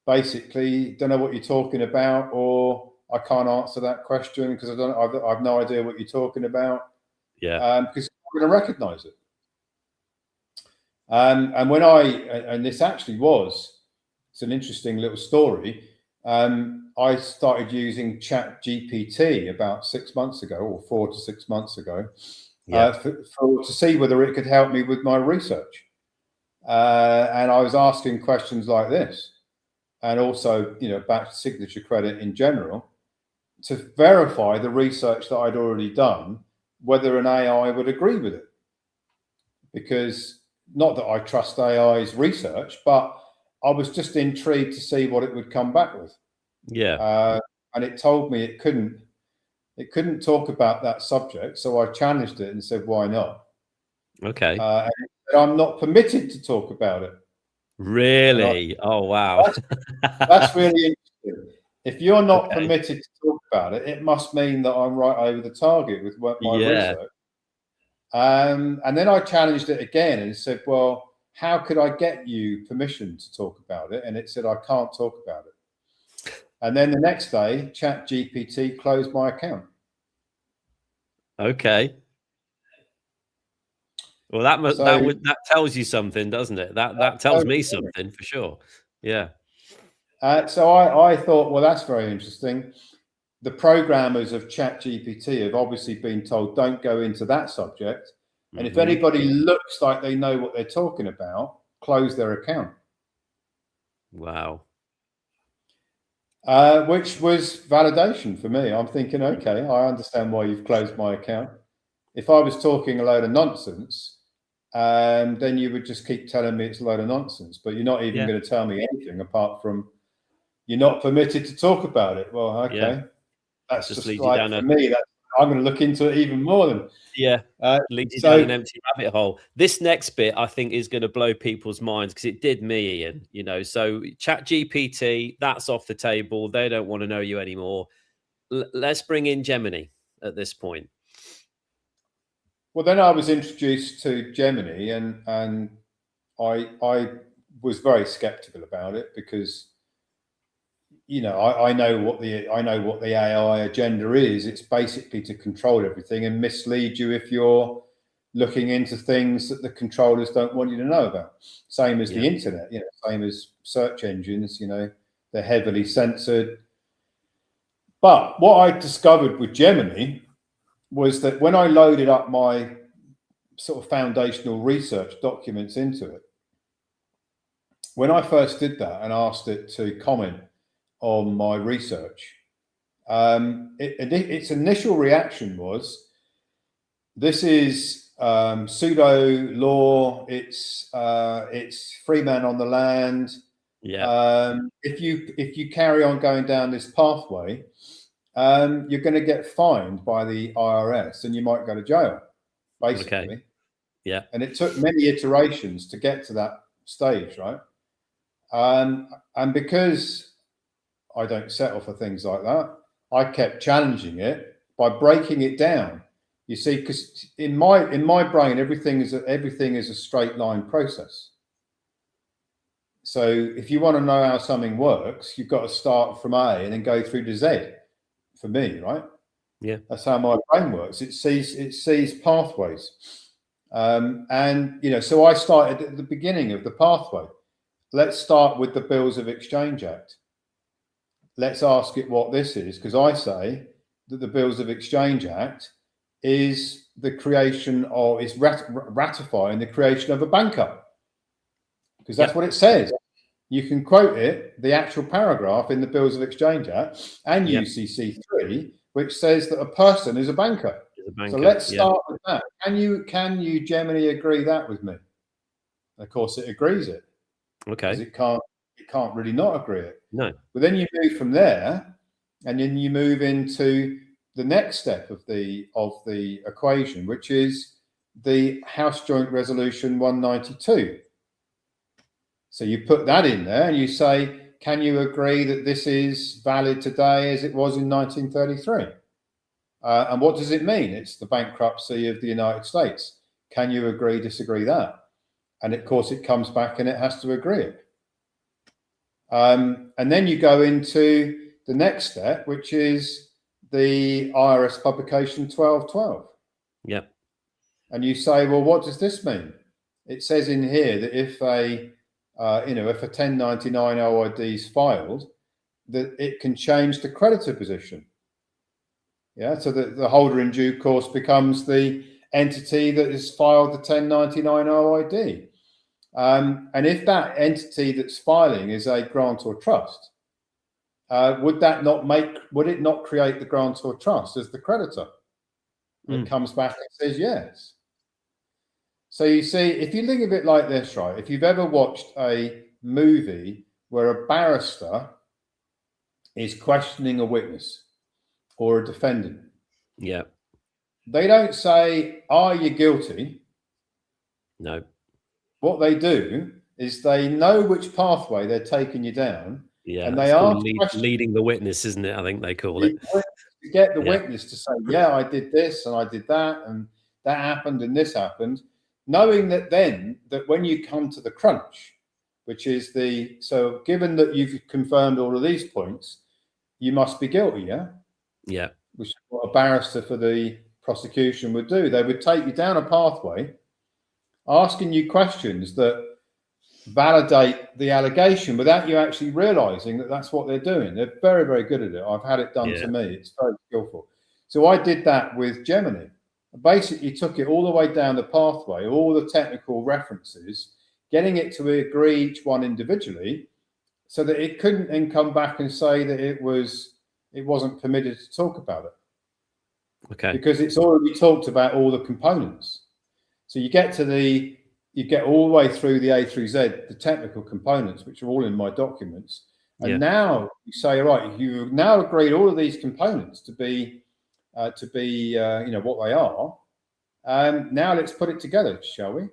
Speaker 2: basically, don't know what you're talking about, or I can't answer that question because I've no idea what you're talking about. Because I'm going to recognize it. And this actually it's an interesting little story. I started using ChatGPT about 6 months ago, or 4 to 6 months ago, to see whether it could help me with my research. And I was asking questions like this, and also, about signature credit in general, to verify the research that I'd already done, whether an AI would agree with it. Because not that I trust AI's research, but I was just intrigued to see what it would come back with. And it told me it couldn't talk about that subject. So I challenged it and said, why not?
Speaker 1: Okay.
Speaker 2: And I'm not permitted to talk about it.
Speaker 1: Really? Oh, wow.
Speaker 2: That's really interesting. If you're not permitted to talk about it, it must mean that I'm right over the target with my research. And then I challenged it again and said, well, how could I get you permission to talk about it? And it said, I can't talk about it. And then the next day, ChatGPT closed my account.
Speaker 1: Okay. Well, that tells you something, doesn't it? That tells me something for sure. Yeah.
Speaker 2: So I thought, well, that's very interesting. The programmers of ChatGPT have obviously been told, don't go into that subject. And if anybody looks like they know what they're talking about, close their account.
Speaker 1: Wow.
Speaker 2: Which was validation for me. I'm thinking, okay, I understand why you've closed my account. If I was talking a load of nonsense, then you would just keep telling me it's a load of nonsense. But you're not even going to tell me anything apart from you're not permitted to talk about it. Well, okay. That's just like, for me, I'm going to look into it even more than.
Speaker 1: Leads you down an empty rabbit hole. This next bit, I think, is going to blow people's minds because it did me, Ian. So ChatGPT, that's off the table. They don't want to know you anymore. Let's bring in Gemini at this point.
Speaker 2: Well, then I was introduced to Gemini, and I was very skeptical about it because, I know what the AI agenda is. It's basically to control everything and mislead you if you're looking into things that the controllers don't want you to know about. Same as the internet, same as search engines, they're heavily censored. But what I discovered with Gemini was that when I loaded up my sort of foundational research documents into it, when I first did that and asked it to comment on my research, its initial reaction was, this is pseudo law, it's free man on the land. If you carry on going down this pathway, you're going to get fined by the IRS and you might go to jail, basically. And it took many iterations to get to that stage, right? And because I don't settle for things like that, I kept challenging it by breaking it down. You see, because in my brain, everything is a straight line process. So if you want to know how something works, you've got to start from A and then go through to Z. For me, right? That's how my brain works. It sees pathways, and so I started at the beginning of the pathway. Let's start with the Bills of Exchange Act. Let's ask it what this is, because I say that the Bills of Exchange Act is the creation of, is ratifying the creation of a banker, because that's what it says. you can quote it, the actual paragraph in the Bills of Exchange Act and UCC 3, which says that a person is a banker. So let's start with that. Can you Gemini agree that with me? And of course, it agrees it.
Speaker 1: Okay.
Speaker 2: Because it can't really not agree it.
Speaker 1: No.
Speaker 2: But then you move from there, and then you move into the next step of the equation, which is the House Joint Resolution 192. So you put that in there, and you say, can you agree that this is valid today as it was in 1933? And what does it mean? It's the bankruptcy of the United States. Can you agree, disagree that? And of course, it comes back and it has to agree it. And then you go into the next step, which is the IRS publication 1212.
Speaker 1: Yep.
Speaker 2: And you say, well, what does this mean? It says in here that if a 1099 OID is filed, that it can change the creditor position. Yeah, so that the holder in due course becomes the entity that has filed the 1099 OID. And if that entity that's filing is a grantor trust, would it not create the grantor trust as the creditor? It comes back and says yes. So you see, if you think of it like this, right? If you've ever watched a movie where a barrister is questioning a witness or a defendant,
Speaker 1: yeah,
Speaker 2: they don't say, "Are you guilty?"
Speaker 1: No.
Speaker 2: What they do is they know which pathway they're taking you down,
Speaker 1: and
Speaker 2: they are
Speaker 1: leading the witness, isn't it? I think they call it.
Speaker 2: To get the witness to say, "Yeah, I did this and I did that, and that happened and this happened," knowing that then that when you come to the crunch, which is so given that you've confirmed all of these points, you must be guilty, yeah?
Speaker 1: Yeah.
Speaker 2: Which is what a barrister for the prosecution would do. They would take you down a pathway, asking you questions that validate the allegation without you actually realizing that that's what they're doing. They're very, very good at it. I've had it done to me. It's very skillful. So I did that with Gemini. I basically took it all the way down the pathway, all the technical references, getting it to agree each one individually so that it couldn't then come back and say that it wasn't permitted to talk about it.
Speaker 1: Okay.
Speaker 2: Because it's already talked about all the components. So you get all the way through the A through Z, the technical components, which are all in my documents. And now you say, right, you've now agreed all of these components to be what they are. Now let's put it together, shall we?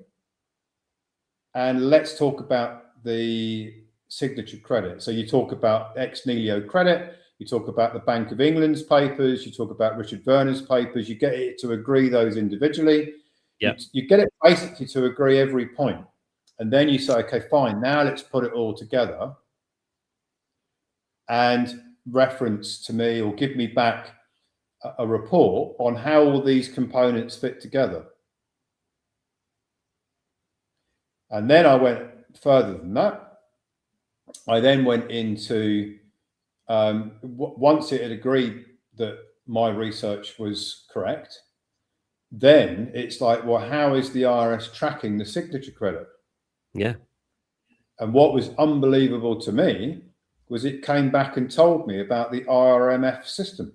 Speaker 2: And let's talk about the signature credit. So you talk about ex nihilo credit, you talk about the Bank of England's papers, you talk about Richard Werner's papers, you get it to agree those individually.
Speaker 1: Yep.
Speaker 2: You get it basically to agree every point. And then you say, okay, fine, now let's put it all together and reference to me or give me back a report on how all these components fit together. And then I went further than that. I then went into, once it had agreed that my research was correct, then it's like, well, how is the IRS tracking the signature credit?
Speaker 1: Yeah. And
Speaker 2: what was unbelievable to me was it came back and told me about the IRMF system.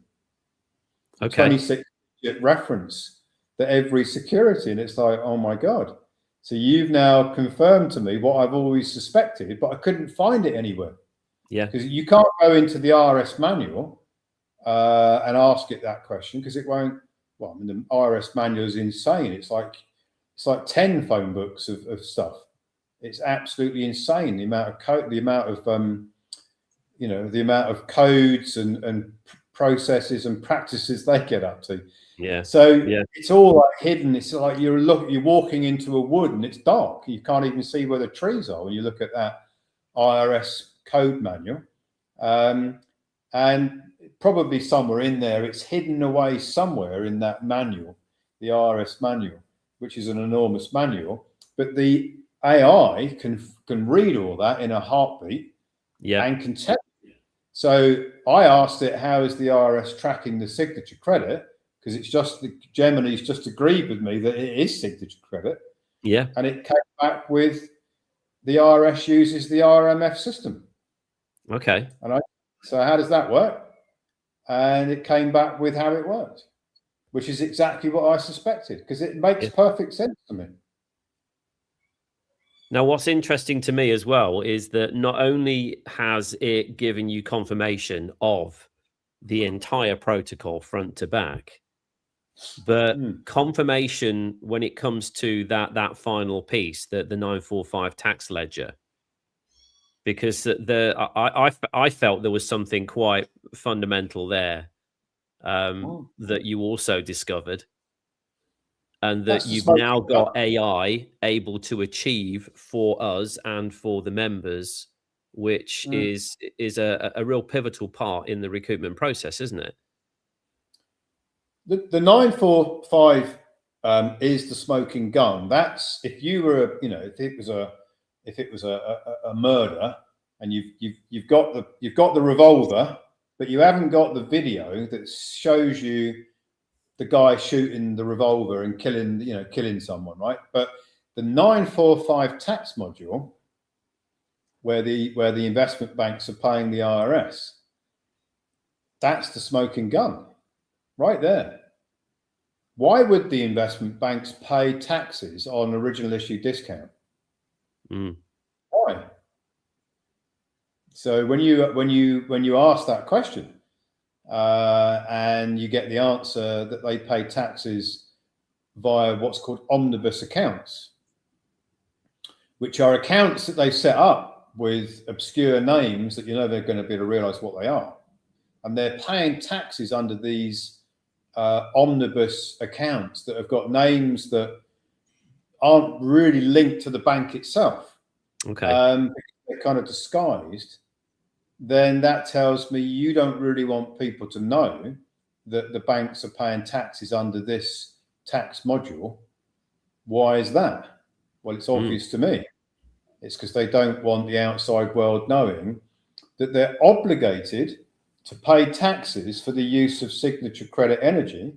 Speaker 1: Okay.
Speaker 2: 26-digit reference to every security. And it's like, oh my God. So you've now confirmed to me what I've always suspected, but I couldn't find it anywhere.
Speaker 1: Yeah.
Speaker 2: Because you can't go into the IRS manual and ask it that question because it won't. Well, I mean, the IRS manual is insane. It's like 10 phone books of stuff. It's absolutely insane, the amount of code, the amount of the amount of codes and processes and practices they get up to.
Speaker 1: Yeah.
Speaker 2: So it's all like hidden. It's like you're walking into a wood and it's dark. You can't even see where the trees are when you look at that IRS code manual. And probably somewhere in there, it's hidden away somewhere in that manual, the IRS manual, which is an enormous manual. But the AI can read all that in a heartbeat and can tell you. So I asked it, how is the IRS tracking the signature credit? Because it's just Gemini's just agreed with me that it is signature credit.
Speaker 1: Yeah.
Speaker 2: And it came back with the IRS uses the RMF system.
Speaker 1: Okay.
Speaker 2: So how does that work? And it came back with how it worked, which is exactly what I suspected, because it makes perfect sense to me.
Speaker 1: Now, what's interesting to me as well is that not only has it given you confirmation of the entire protocol front to back, but confirmation when it comes to that final piece, the 945 tax ledger, because I felt there was something quite fundamental there that you also discovered. And that you've now got AI able to achieve for us and for the members, which is a real pivotal part in the recoupment process, isn't it?
Speaker 2: The 945 is the smoking gun. That's if you were, if it was a murder, and you've got the revolver, but you haven't got the video that shows you the guy shooting the revolver and killing someone, right? But the 945 tax module, where the investment banks are paying the IRS, that's the smoking gun right there. Why would the investment banks pay taxes on original issue discount? Why? So when you ask that question, and you get the answer that they pay taxes via what's called omnibus accounts, which are accounts that they've set up with obscure names that they're going to be able to realize what they are. And they're paying taxes under these omnibus accounts that have got names that aren't really linked to the bank itself.
Speaker 1: Okay.
Speaker 2: They're kind of disguised. Then that tells me you don't really want people to know that the banks are paying taxes under this tax module. Why is that? Well, it's obvious to me. It's because they don't want the outside world knowing that they're obligated to pay taxes for the use of signature credit energy,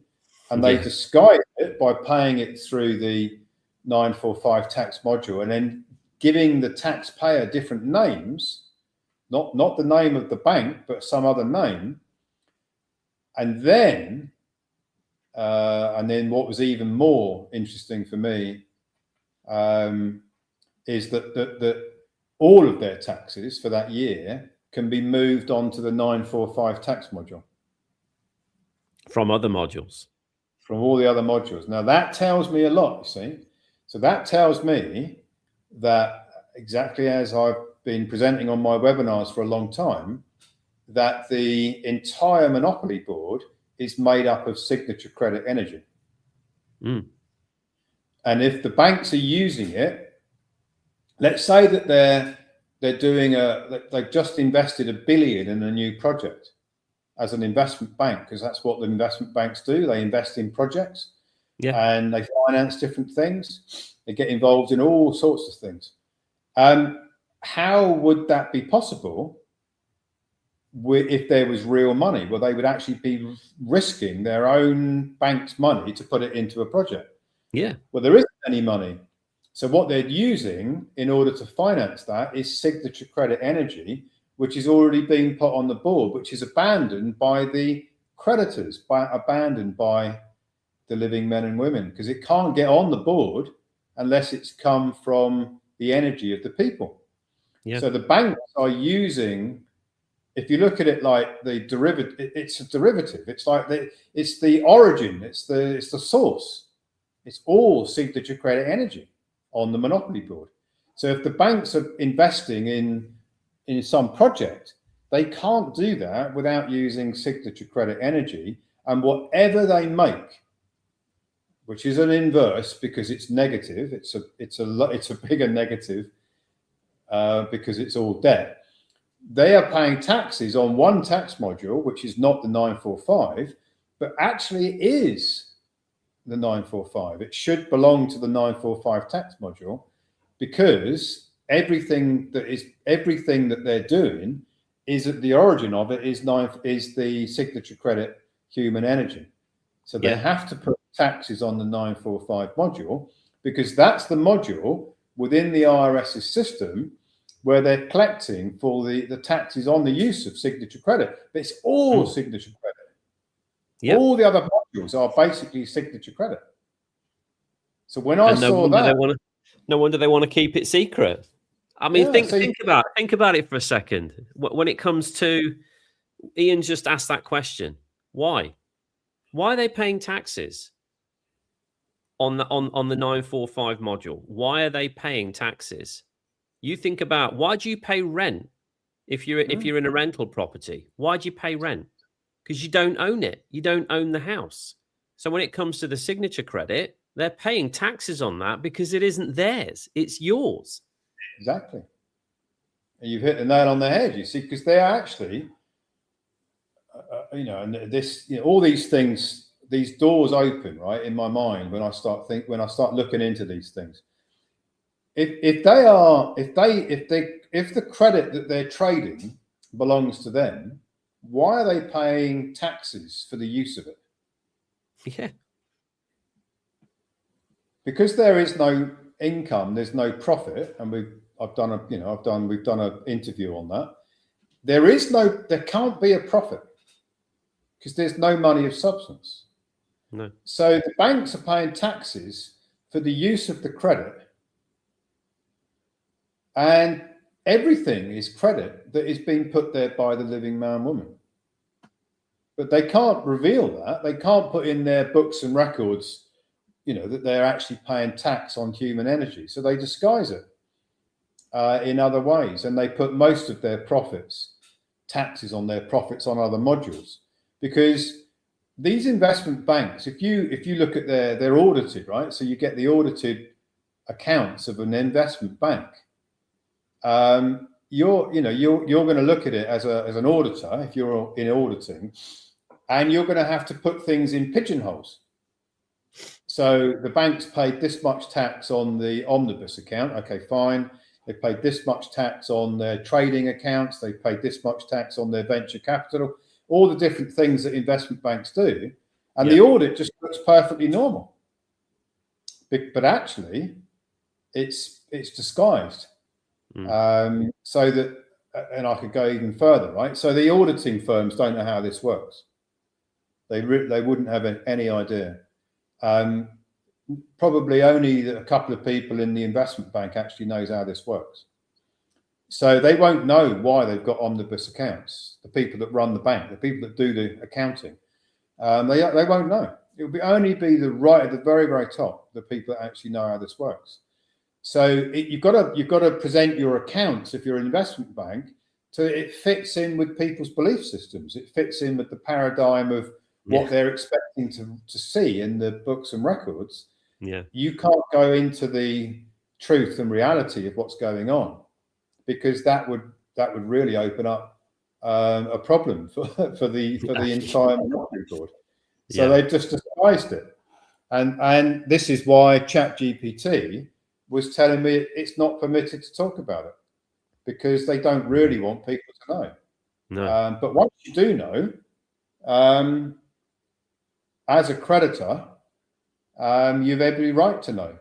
Speaker 2: and they disguise it by paying it through the 945 tax module and then giving the taxpayer different names. Not the name of the bank, but some other name. And then what was even more interesting for me is that all of their taxes for that year can be moved on to the 945 tax module.
Speaker 1: From other modules.
Speaker 2: From all the other modules. Now that tells me a lot, you see. So that tells me that, exactly as I've been presenting on my webinars for a long time, that the entire monopoly board is made up of signature credit energy. And if the banks are using it, let's say that they're doing they've just invested $1 billion in a new project as an investment bank, because that's what the investment banks do. They invest in projects, and they finance different things. They get involved in all sorts of things. How would that be possible if there was real money? Well, they would actually be risking their own bank's money to put it into a project. Well, there isn't any money. So what they're using in order to finance that is signature credit energy, which is already being put on the board, which is abandoned by the creditors, abandoned by the living men and women, because it can't get on the board unless it's come from the energy of the people. So the banks are using, if you look at it like the derivative, it's a derivative. It's like it's the origin, it's the source. It's all signature credit energy on the monopoly board. So if the banks are investing in some project, they can't do that without using signature credit energy, and whatever they make, which is an inverse because it's negative, it's a bigger negative because it's all debt. They are paying taxes on one tax module, which is not the 945, but actually is the 945. It should belong to the 945 tax module, because everything that they're doing is at the origin of it is the signature credit human energy. So they have to put taxes on the 945 module, because that's the module within the IRS's system where they're collecting for the taxes on the use of signature credit. But it's all signature credit. Yep. All the other modules are basically signature credit. So when I saw that,
Speaker 1: no wonder they want to keep it secret. I mean, think about it for a second. When it comes to, Ian just asked that question: why are they paying taxes on the 945 module? Why are they paying taxes? You think about, why do you pay rent if you're in a rental property? Why do you pay rent? Because you don't own it. You don't own the house. So when it comes to the signature credit, they're paying taxes on that because it isn't theirs. It's yours.
Speaker 2: Exactly. And you've hit the nail on the head, you see, because they're actually, and this, all these things, these doors open, right, in my mind when I start looking into these things. If the credit that they're trading belongs to them, why are they paying taxes for the use of it?
Speaker 1: Yeah. Because
Speaker 2: there is no income, there's no profit, and we've done an interview on that. There can't be a profit because there's no money of substance.
Speaker 1: No.
Speaker 2: So the banks are paying taxes for the use of the credit, and everything is credit that is being put there by the living man woman. But they can't reveal that. They can't put in their books and records, that they're actually paying tax on human energy. So they disguise it in other ways, and they put most of their taxes on their profits on other modules. Because these investment banks, if you look at they're audited, right? So you get the audited accounts of an investment bank. You're going to look at it as an auditor if you're in auditing, and you're going to have to put things in pigeonholes. So the banks paid this much tax on the omnibus account. Okay, fine. They paid this much tax on their trading accounts. They paid this much tax on their venture capital. All the different things that investment banks do, and the audit just looks perfectly normal. But actually, it's disguised. So that, and I could go even further, right? So the auditing firms don't know how this works. They wouldn't have any idea. Probably only a couple of people in the investment bank actually knows how this works. So they won't know why they've got omnibus accounts. The people that run the bank, the people that do the accounting, they won't know. It will only be at the very, very top, the people that actually know how this works. So you've got to present your accounts if you're an investment bank so it fits in with people's belief systems. It fits in with the paradigm of what they're expecting to see in the books and records.
Speaker 1: Yeah,
Speaker 2: you can't go into the truth and reality of what's going on, because that would really open up a problem for the entire monopoly board. So they've just disguised it, and this is why ChatGPT was telling me it's not permitted to talk about it, because they don't really want people to know.
Speaker 1: No.
Speaker 2: But once you do know, as a creditor, you've every right to know,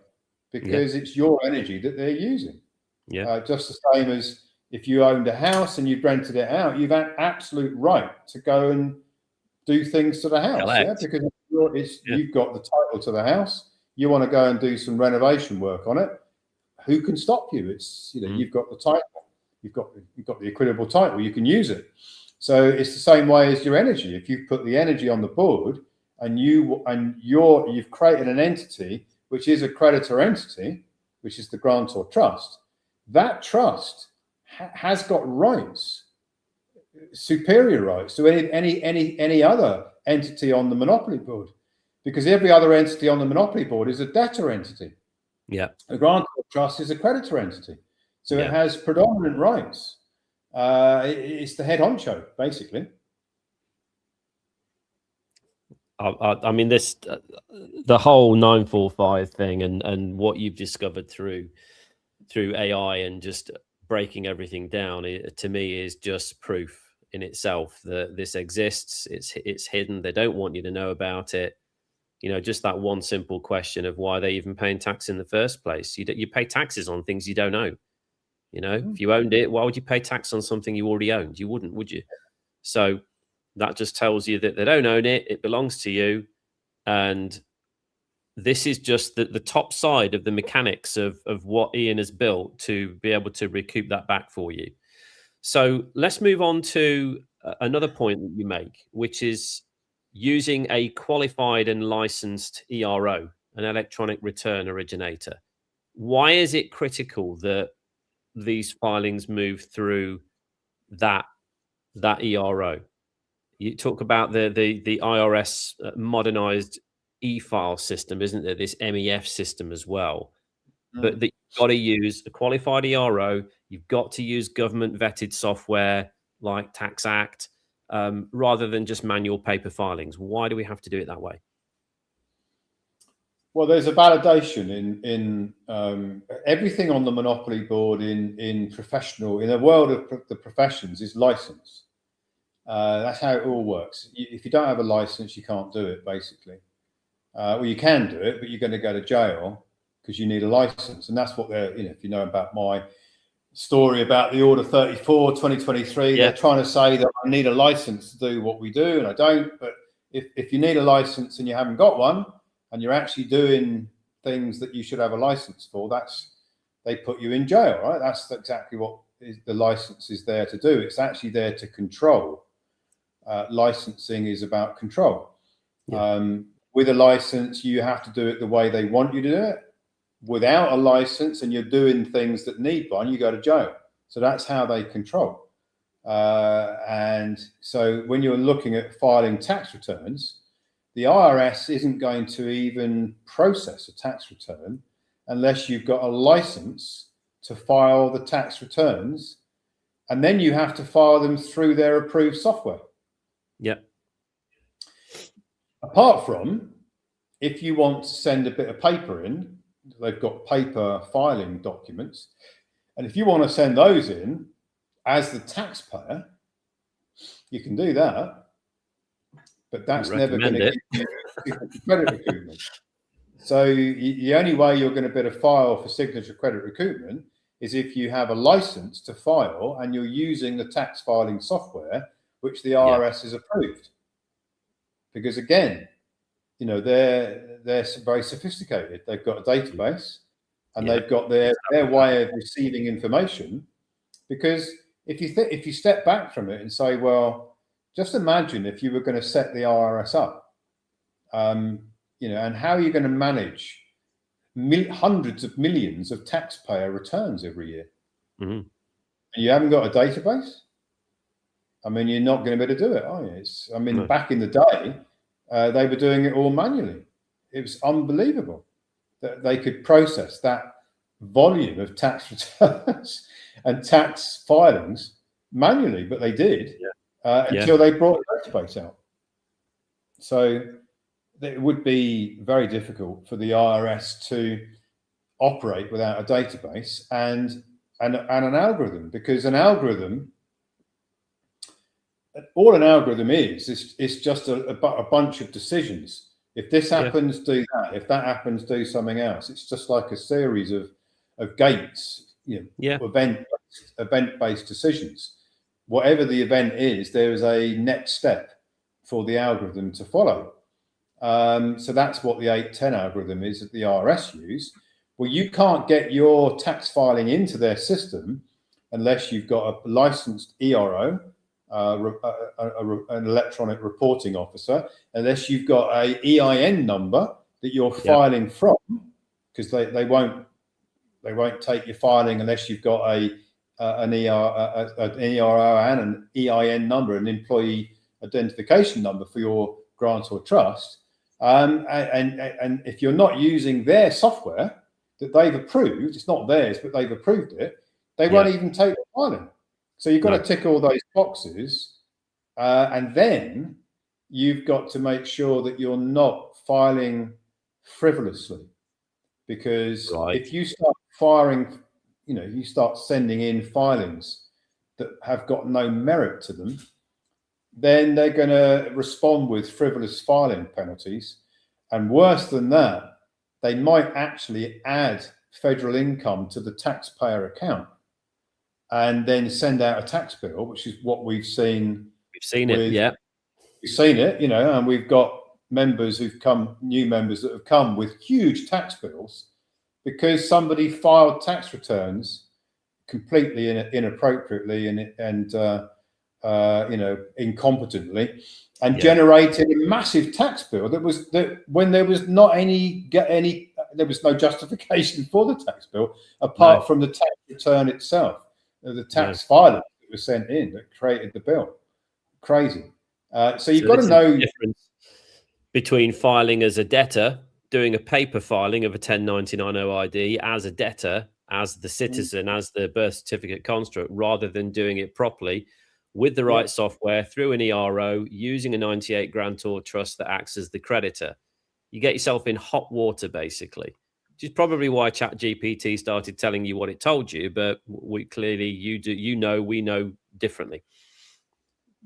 Speaker 2: because it's your energy that they're using. Just the same as if you owned a house and you've rented it out, you've an absolute right to go and do things to the house. Because you've got the title to the house. You want to go and do some renovation work on it. Who can stop you? It's you've got the title. You've got the equitable title. You can use it. So it's the same way as your energy. If you put the energy on the board, and you've created an entity which is a creditor entity, which is the grantor trust. That trust has got rights, superior rights to any other entity on the monopoly board, because every other entity on the monopoly board is a debtor entity. A grantor trust is a creditor entity, so it has predominant rights. It's the head honcho, basically.
Speaker 1: I mean, the whole 945 thing and what you've discovered through AI and just breaking everything down, to me, is just proof in itself that this exists. It's hidden. They don't want you to know about it. You know, just that one simple question of why they even paying tax in the first place. You pay taxes on things you don't own. You know, if you owned it, why would you pay tax on something you already owned? You wouldn't, would you? So that just tells you that they don't own it. It belongs to you. And this is just the top side of the mechanics of what Ian has built to be able to recoup that back for you. So let's move on to another point that you make, which is using a qualified and licensed ERO, an electronic return originator. Why is it critical that these filings move through that ERO? You talk about the IRS modernized e-file system, isn't there? This MEF system as well. But that you've got to use a qualified ERO. You've got to use government vetted software like Tax Act, rather than just manual paper filings. Why do we have to do it that way?
Speaker 2: Well, there's a validation in everything on the monopoly board in the world of the professions is license. That's how it all works. If you don't have a license, you can't do it, basically. Well, you can do it, but you're going to go to jail because you need a license. And that's what they're, if you know about my story about the Order 34, 2023, they're trying to say that I need a license to do what we do, and I don't. But if you need a license and you haven't got one, and you're actually doing things that you should have a license for, they put you in jail, right? That's exactly what the license is there to do. It's actually there to control. Licensing is about control. With a license, you have to do it the way they want you to do it. Without a license and you're doing things that need one, you go to jail. So that's how they control. And so when you're looking at filing tax returns, the IRS isn't going to even process a tax return unless you've got a license to file the tax returns, and then you have to file them through their approved software. Apart from, if you want to send a bit of paper in, they've got paper filing documents, and if you want to send those in as the taxpayer, you can do that. But that's never going to give you credit recoupment. So the only way you're going to be able to file for signature credit recoupment is if you have a license to file and you're using the tax filing software, which the IRS has approved. Because again, they're very sophisticated. They've got a database and they've got their way of receiving information. Because if you step back from it and say, well, just imagine if you were going to set the IRS up, and how are you going to manage hundreds of millions of taxpayer returns every year? And you haven't got a database? I mean, you're not going to be able to do it, are you? Back in the day, they were doing it all manually. It was unbelievable that they could process that volume of tax returns and tax filings manually, but they did. Until they brought the database out. So it would be very difficult for the IRS to operate without a database and an algorithm, because all an algorithm is just a bunch of decisions. If this happens, do that. If that happens, do something else. It's just like a series of gates, event-based decisions. Whatever the event is, there is a next step for the algorithm to follow. So that's what the 810 algorithm is that the IRS use. Well, you can't get your tax filing into their system unless you've got a licensed ERO, an electronic reporting officer, unless you've got a EIN number that you're filing from, because they won't take your filing unless you've got an ERO and an EIN number, an employee identification number for your grant or trust. And if you're not using their software that they've approved, it's not theirs, but they've approved it, they won't even take the filing. So you've got to tick all those boxes. And then you've got to make sure that you're not filing frivolously. Because if you start firing, you start sending in filings that have got no merit to them, then they're going to respond with frivolous filing penalties. And worse than that, they might actually add federal income to the taxpayer account and then send out a tax bill, which is what we've seen.
Speaker 1: We've seen it, yeah.
Speaker 2: We've seen it, and we've got members who've come, new members that have come with huge tax bills because somebody filed tax returns completely inappropriately and incompetently, and generated a massive tax bill when there was not there was no justification for the tax bill apart from the tax return itself, the tax filing that was sent in that created the bill. Crazy. So you've got to know
Speaker 1: the difference between filing as a debtor, doing a paper filing of a 1099 OID as a debtor, as the citizen, as the birth certificate construct, rather than doing it properly with the right software through an ERO using a 98 grantor trust that acts as the creditor. You get yourself in hot water, basically, which is probably why ChatGPT started telling you what it told you. But we clearly, we know differently.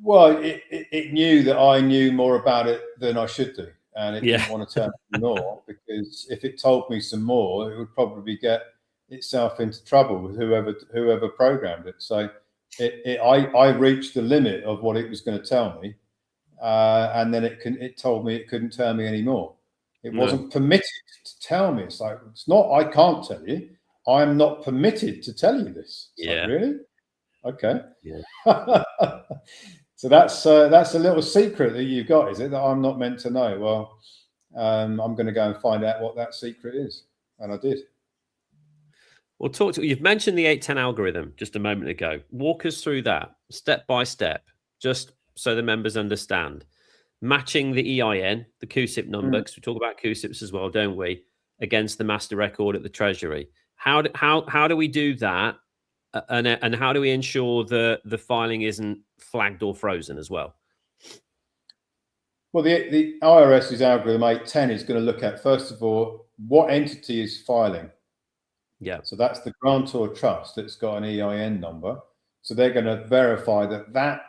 Speaker 2: Well, it knew that I knew more about it than I should do, and it didn't want to tell me more, because if it told me some more, it would probably get itself into trouble with whoever programmed it. So I reached the limit of what it was going to tell me, and then it told me it couldn't tell me anymore. It wasn't permitted to tell me. It's like, it's not, I can't tell you. I'm not permitted to tell you this. It's like, really? Okay. Yeah. So that's a little secret that you've got, is it, that I'm not meant to know? Well, I'm going to go and find out what that secret is, and I did.
Speaker 1: Well, you've mentioned the 810 algorithm just a moment ago. Walk us through that step by step, just so the members understand. Matching the EIN, the CUSIP number, because we talk about CUSIPs as well, don't we, against the master record at the Treasury. How do we do that? And how do we ensure that the filing isn't flagged or frozen as well?
Speaker 2: Well, the IRS's algorithm 810 is going to look at, first of all, what entity is filing.
Speaker 1: Yeah.
Speaker 2: So that's the grantor trust that's got an EIN number. So they're going to verify that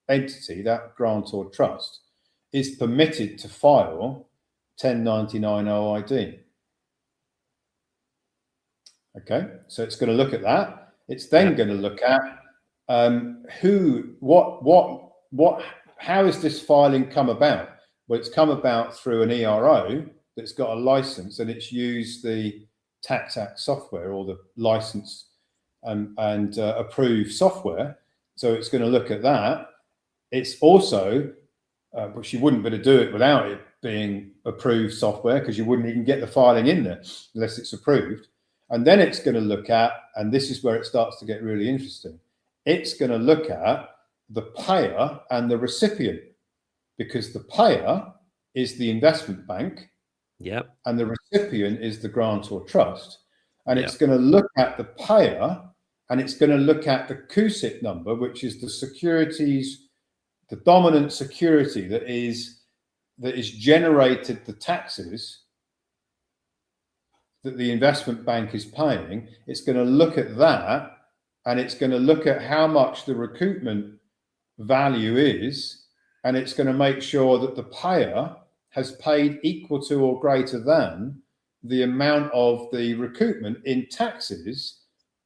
Speaker 2: entity, that grantor trust, is permitted to file 1099 OID. Okay, so it's going to look at that. It's then going to look at how has this filing come about? Well, it's come about through an ERO that's got a license, and it's used the Tax Act software, or the licensed and approved software. So it's going to look at that. It's also, which you wouldn't be able to do it without it being approved software, because you wouldn't even get the filing in there unless it's approved. And then it's going to look at, and this is where it starts to get really interesting, it's going to look at the payer and the recipient, because the payer is the investment bank, and the recipient is the grantor trust. And it's going to look at the payer, and it's going to look at the CUSIP number, which is the securities, the dominant security that is generated the taxes that the investment bank is paying. It's going to look at that, and it's going to look at how much the recoupment value is, and it's going to make sure that the payer has paid equal to or greater than the amount of the recoupment in taxes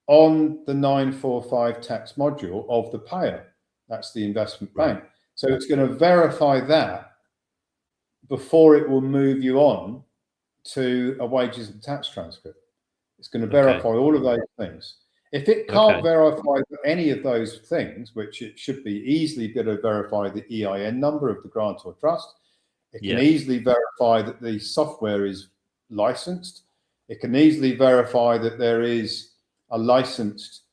Speaker 2: on the 945 tax module of the payer. That's the investment bank. So it's going to verify that before it will move you on to a wages and tax transcript. It's going to verify all of those things. If it can't verify any of those things, which it should be easily going to verify the EIN number of the grantor trust, it can easily verify that the software is licensed. It can easily verify that there is a licensed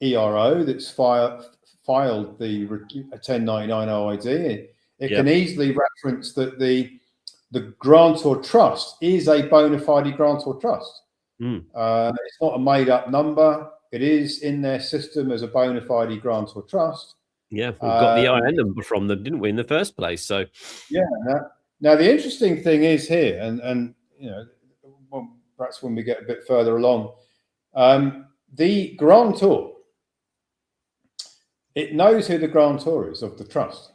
Speaker 2: ERO that's filed the 1099 OID. It can easily reference that the grantor trust is a bona fide grantor trust. It's not a made up number. It is in their system as a bona fide grantor trust.
Speaker 1: Yeah, we got the EIN number from them, didn't we, in the first place? So
Speaker 2: yeah. Now the interesting thing is here, and perhaps when we get a bit further along, the grantor, it knows who the grantor is of the trust.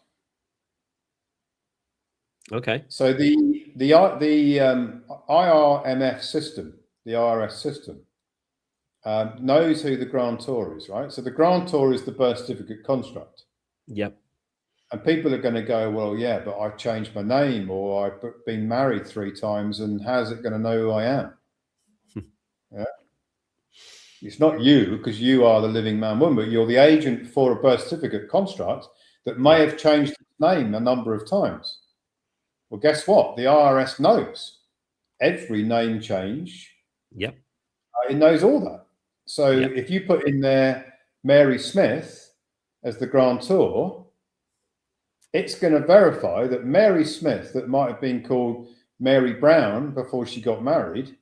Speaker 1: Okay.
Speaker 2: So the IRMF system, the IRS system, knows who the grantor is, right? So the grantor is the birth certificate construct.
Speaker 1: Yep.
Speaker 2: And people are going to go, well, yeah, but I've changed my name, or I've been married 3 times, and how's it going to know who I am? Yeah. It's not you, because you are the living man, woman, but you're the agent for a birth certificate construct that may have changed its name a number of times. Well, guess what? The IRS knows every name change.
Speaker 1: Yep.
Speaker 2: It knows all that. So if you put in there Mary Smith as the grantor, it's going to verify that Mary Smith, that might have been called Mary Brown before she got married,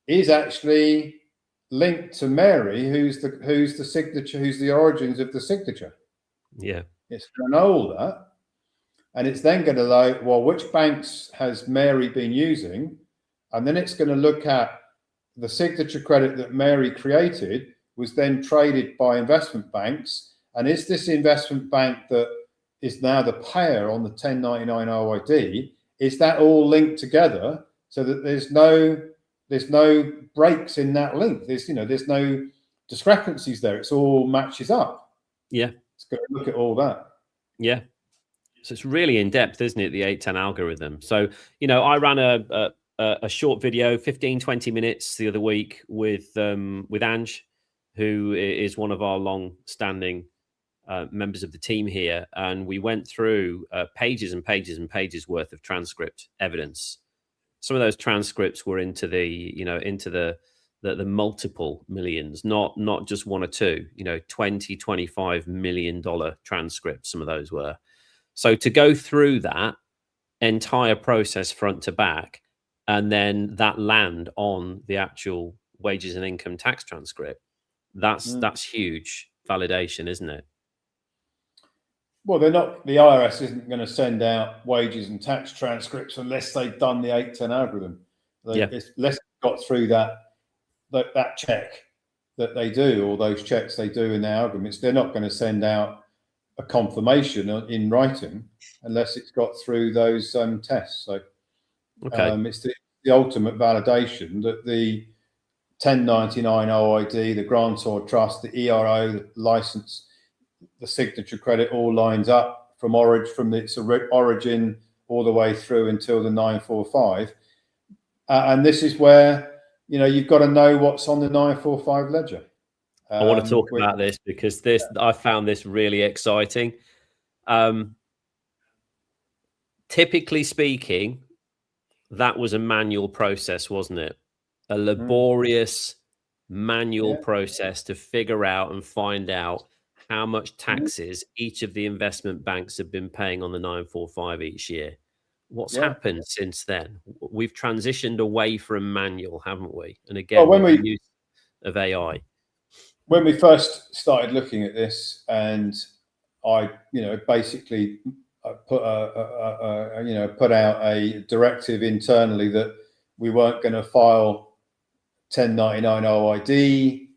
Speaker 2: is actually linked to Mary, who's the signature, who's the origins of the signature.
Speaker 1: Yeah.
Speaker 2: It's going to know all that. And it's then going to like, well, which banks has Mary been using? And then it's going to look at the signature credit that Mary created was then traded by investment banks. And is this investment bank that is now the payer on the 1099 OID, is that all linked together so that there's no breaks in that link? There's no discrepancies there. It's all matches up.
Speaker 1: Yeah.
Speaker 2: It's going to look at all that.
Speaker 1: Yeah. So it's really in depth, isn't it? The 810 algorithm. So, I ran a short video, 15, 20 minutes the other week with Ange, who is one of our long standing members of the team here. And we went through pages and pages and pages worth of transcript evidence. Some of those transcripts were into the multiple millions, not just 1 or 2, $20-25 million transcripts. Some of those were. So to go through that entire process front to back, and then that land on the actual wages and income tax transcript, that's huge validation, isn't it?
Speaker 2: Well, the IRS isn't going to send out wages and tax transcripts unless they've done the 810 algorithm. Unless they've got through that check that they do, or those checks they do in their algorithms. They're not going to send out a confirmation in writing unless it's got through those tests. So it's the ultimate validation that the 1099 OID, the grantor trust, the ERO, the license, the signature credit all lines up from its origin all the way through until the 945. And this is where, you've got to know what's on the 945 ledger.
Speaker 1: I want to talk about this because I found this really exciting. Typically speaking, that was a manual process, wasn't it? A laborious manual process to figure out and find out how much taxes each of the investment banks have been paying on the 945 each year. What's happened since then? We've transitioned away from manual, haven't we? And again, with the use of AI.
Speaker 2: When we first started looking at this, and I, basically put out a directive internally that we weren't going to file 1099 OID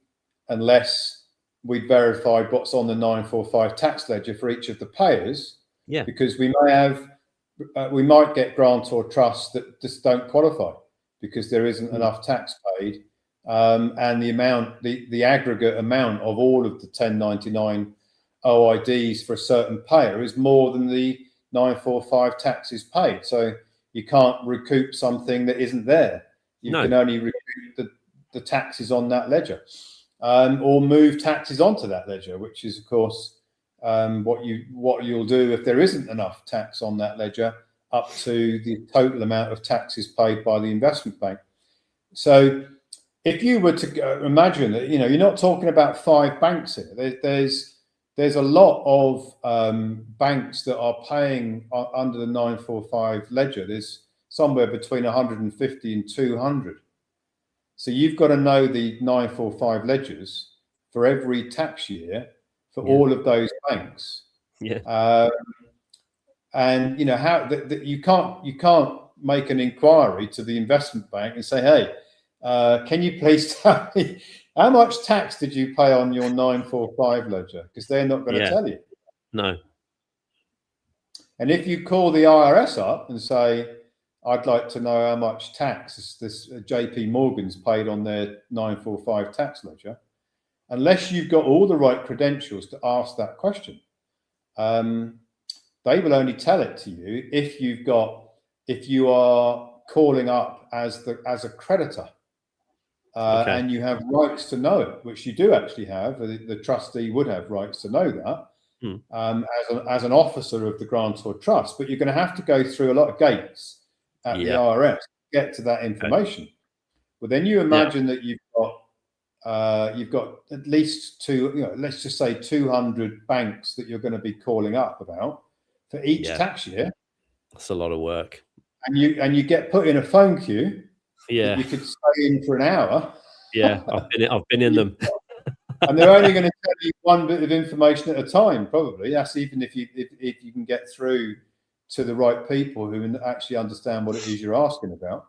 Speaker 2: unless we'd verified what's on the 945 tax ledger for each of the payers. Yeah. Because we might get grantor trusts that just don't qualify because there isn't enough tax paid. And the aggregate amount of all of the 1099 OIDs for a certain payer is more than the 945 taxes paid. So you can't recoup something that isn't there. You can only recoup the taxes on that ledger, or move taxes onto that ledger, which is, of course, what you'll do if there isn't enough tax on that ledger up to the total amount of taxes paid by the investment bank. So if you were to imagine that, you're not talking about 5 banks here. There's a lot of banks that are paying under the 945 ledger. There's somewhere between 150 and 200. So you've got to know the 945 ledgers for every tax year for all of those banks. Yeah. And how you can't make an inquiry to the investment bank and say, hey, can you please tell me how much tax did you pay on your 945 ledger? Because they're not going to tell you.
Speaker 1: No.
Speaker 2: And if you call the IRS up and say, I'd like to know how much tax this JP Morgan's paid on their 945 tax ledger. Unless you've got all the right credentials to ask that question, they will only tell it to you if you are calling up as a creditor, and you have rights to know it, which you do actually have. The trustee would have rights to know that as an officer of the grantor trust, but you're going to have to go through a lot of gates at the IRS to get to that information. But then you imagine that you've got at least let's just say 200 banks that you're going to be calling up about for each tax year.
Speaker 1: That's a lot of work.
Speaker 2: And you get put in a phone queue.
Speaker 1: Yeah,
Speaker 2: you could stay in for an hour.
Speaker 1: Yeah, I've been in them.
Speaker 2: And they're only going to tell you one bit of information at a time, probably. That's even if you can get through to the right people who actually understand what it is you're asking about,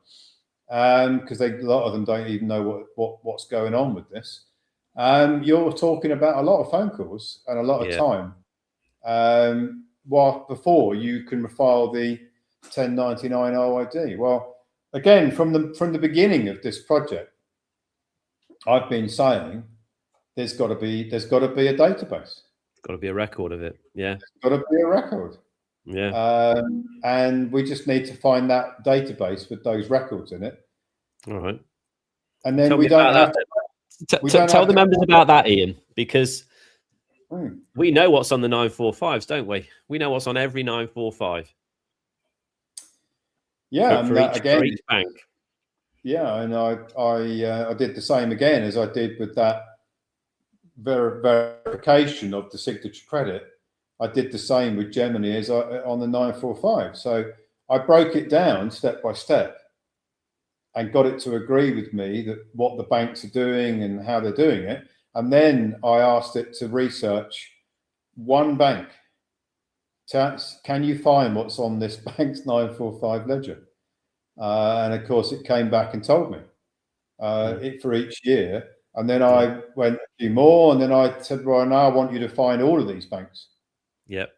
Speaker 2: because a lot of them don't even know what's going on with this. You're talking about a lot of phone calls and a lot of time. While before you can file the 1099 OID. Well, again, from the beginning of this project, I've been saying there's got to be a database.
Speaker 1: There's got to be a record of it. Yeah.
Speaker 2: There's got to be a record.
Speaker 1: Yeah.
Speaker 2: And we just need to find that database with those records in it.
Speaker 1: All right.
Speaker 2: And then we don't have to
Speaker 1: tell the members about that, Ian, because we know what's on the 945s, don't we? We know what's on every 945.
Speaker 2: Yeah,
Speaker 1: for each bank.
Speaker 2: Yeah, and I did the same again as I did with that verification of the signature credit. I did the same with Gemini as on the 945. So I broke it down step by step and got it to agree with me that what the banks are doing and how they're doing it. And then I asked it to research one bank. Can you find what's on this bank's 945 ledger? And of course, it came back and told me it for each year. And then I went a few more, and then I said, well, now I want you to find all of these banks.
Speaker 1: Yep.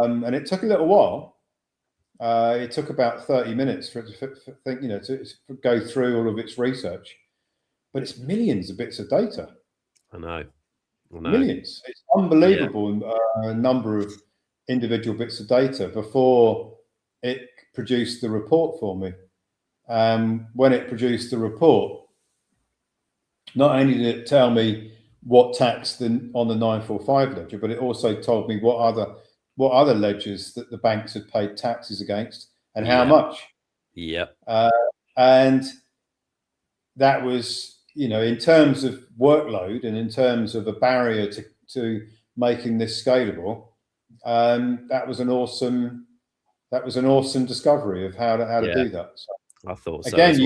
Speaker 2: And it took a little while. It took about 30 minutes for it to go through all of its research. But it's millions of bits of data.
Speaker 1: I know.
Speaker 2: Millions. It's unbelievable number of individual bits of data before it produced the report for me. When it produced the report, not only did it tell me what tax on the 945 ledger, but it also told me what other ledgers that the banks had paid taxes against and how much.
Speaker 1: Yep.
Speaker 2: And that was, in terms of workload and in terms of a barrier to making this scalable, that was an awesome discovery of how to do that. So,
Speaker 1: I thought so.
Speaker 2: Again,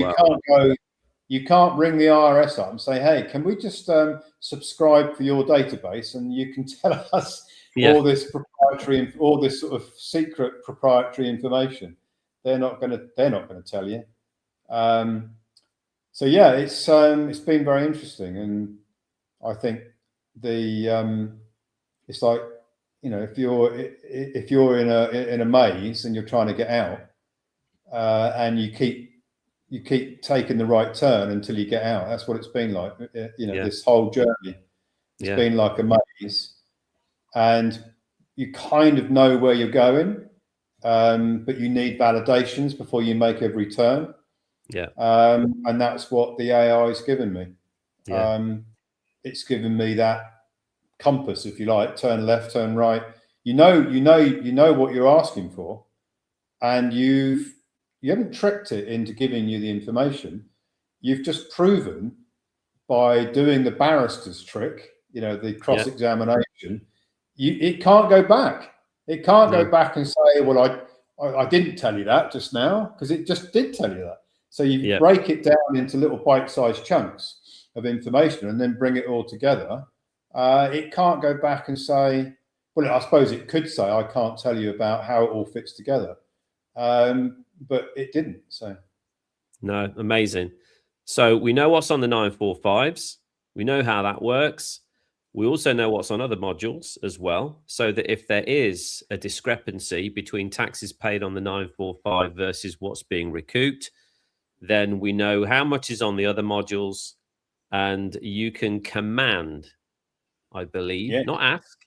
Speaker 2: you can't ring the IRS up and say, hey, can we just subscribe for your database and you can tell us all this proprietary, all this sort of secret proprietary information. They're not going to tell you. So yeah, it's been very interesting, and I think it's like, if you're in a maze and you're trying to get out, and you keep taking the right turn until you get out. That's what it's been like. This whole journey, it's been like a maze, and you kind of know where you're going, but you need validations before you make every turn.
Speaker 1: Yeah.
Speaker 2: And that's what the AI has given me.
Speaker 1: Yeah.
Speaker 2: It's given me that compass, if you like, turn left, turn right. You know what you're asking for, and you haven't tricked it into giving you the information. You've just proven by doing the barrister's trick, the cross-examination. It can't go back. It can't go back and say, well, I didn't tell you that just now, because it just did tell you that. So you break it down into little bite-sized chunks of information and then bring it all together. It can't go back and say, well, I suppose it could say, I can't tell you about how it all fits together. But it didn't. So
Speaker 1: no, amazing. So we know what's on the 945s. We know how that works. We also know what's on other modules as well, so that if there is a discrepancy between taxes paid on the 945 versus what's being recouped, then we know how much is on the other modules, and you can command, I believe, not ask,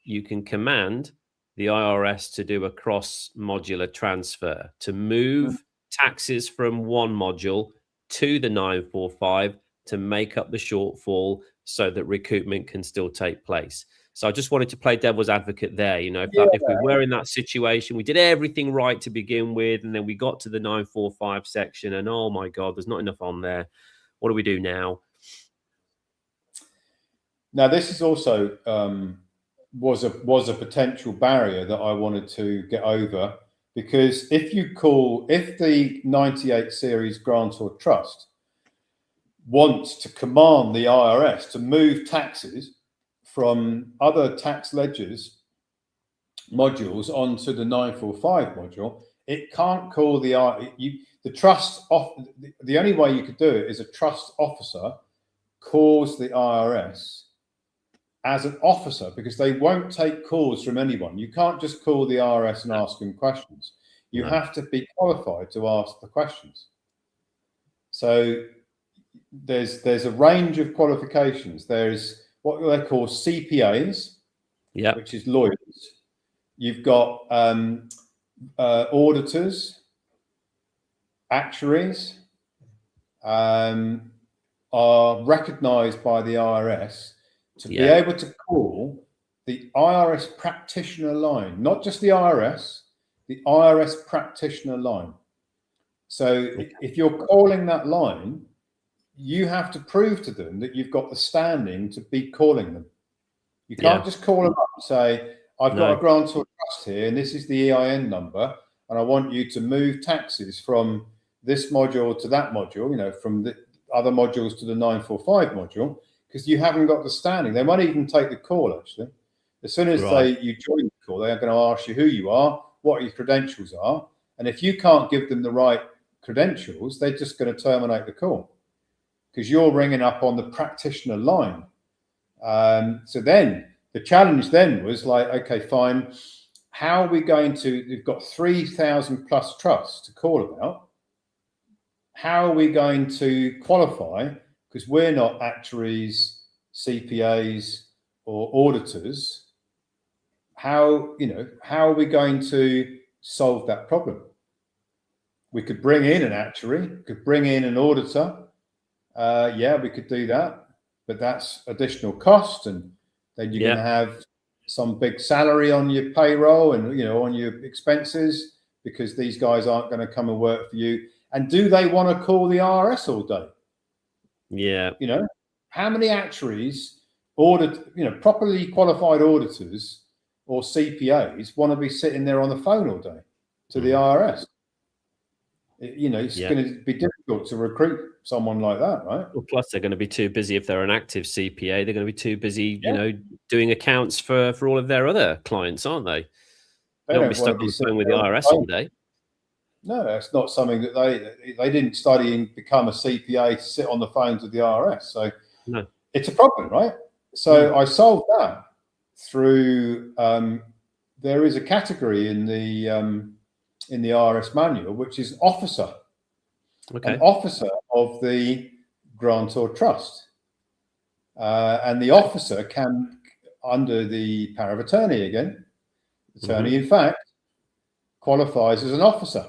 Speaker 1: you can command the IRS to do a cross-modular transfer, to move taxes from one module to the 945 to make up the shortfall so that recoupment can still take place. So I just wanted to play devil's advocate there. You know, if we were in that situation, we did everything right to begin with, and then we got to the 945 section and, oh my God, there's not enough on there. What do we do now?
Speaker 2: Now, this is also was a potential barrier that I wanted to get over, because if the 98 series grant or trust wants to command the IRS to move taxes from other tax ledgers modules onto the 945 module, it can't call the trust off. The only way you could do it is a trust officer calls the IRS as an officer, because they won't take calls from anyone. You can't just call the IRS and ask them questions. You have to be qualified to ask the questions. So there's a range of qualifications. There's what they call CPAs, which is lawyers. You've got auditors, actuaries, are recognized by the IRS to be able to call the IRS practitioner line, not just the IRS practitioner line. So if you're calling that line, you have to prove to them that you've got the standing to be calling them. You can't just call them up and say, I've got a grant or trust here, and this is the EIN number, and I want you to move taxes from this module to that module, you know, from the other modules to the 945 module, because you haven't got the standing. They won't even take the call, actually. As soon as you join the call, they are going to ask you who you are, what your credentials are, and if you can't give them the right credentials, they're just going to terminate the call, because you're ringing up on the practitioner line. So then the challenge then was like, okay, fine. How are we going to, we've got 3,000 plus trusts to call about. How are we going to qualify? Because we're not actuaries, CPAs, or auditors. How are we going to solve that problem? We could bring in an actuary, could bring in an auditor. We could do that, but that's additional cost, and then you're going to have some big salary on your payroll and, you know, on your expenses, because these guys aren't going to come and work for you. And do they want to call the IRS all day? You know, how many actuaries, properly qualified auditors or CPAs want to be sitting there on the phone all day to the IRS? It's going to be difficult to recruit someone like that, right?
Speaker 1: Well, plus they're going to be too busy. If they're an active CPA, they're going to be too busy, you know, doing accounts for all of their other clients, aren't they? They don't be stuck on the phone with the IRS all day.
Speaker 2: No, that's not something that they didn't study and become a CPA to sit on the phones with the IRS. So it's a problem, right? So I solved that through there is a category in the IRS manual, which is officer. An officer of the grant or trust. And the officer can, under the power of attorney again, attorney in fact, qualifies as an officer.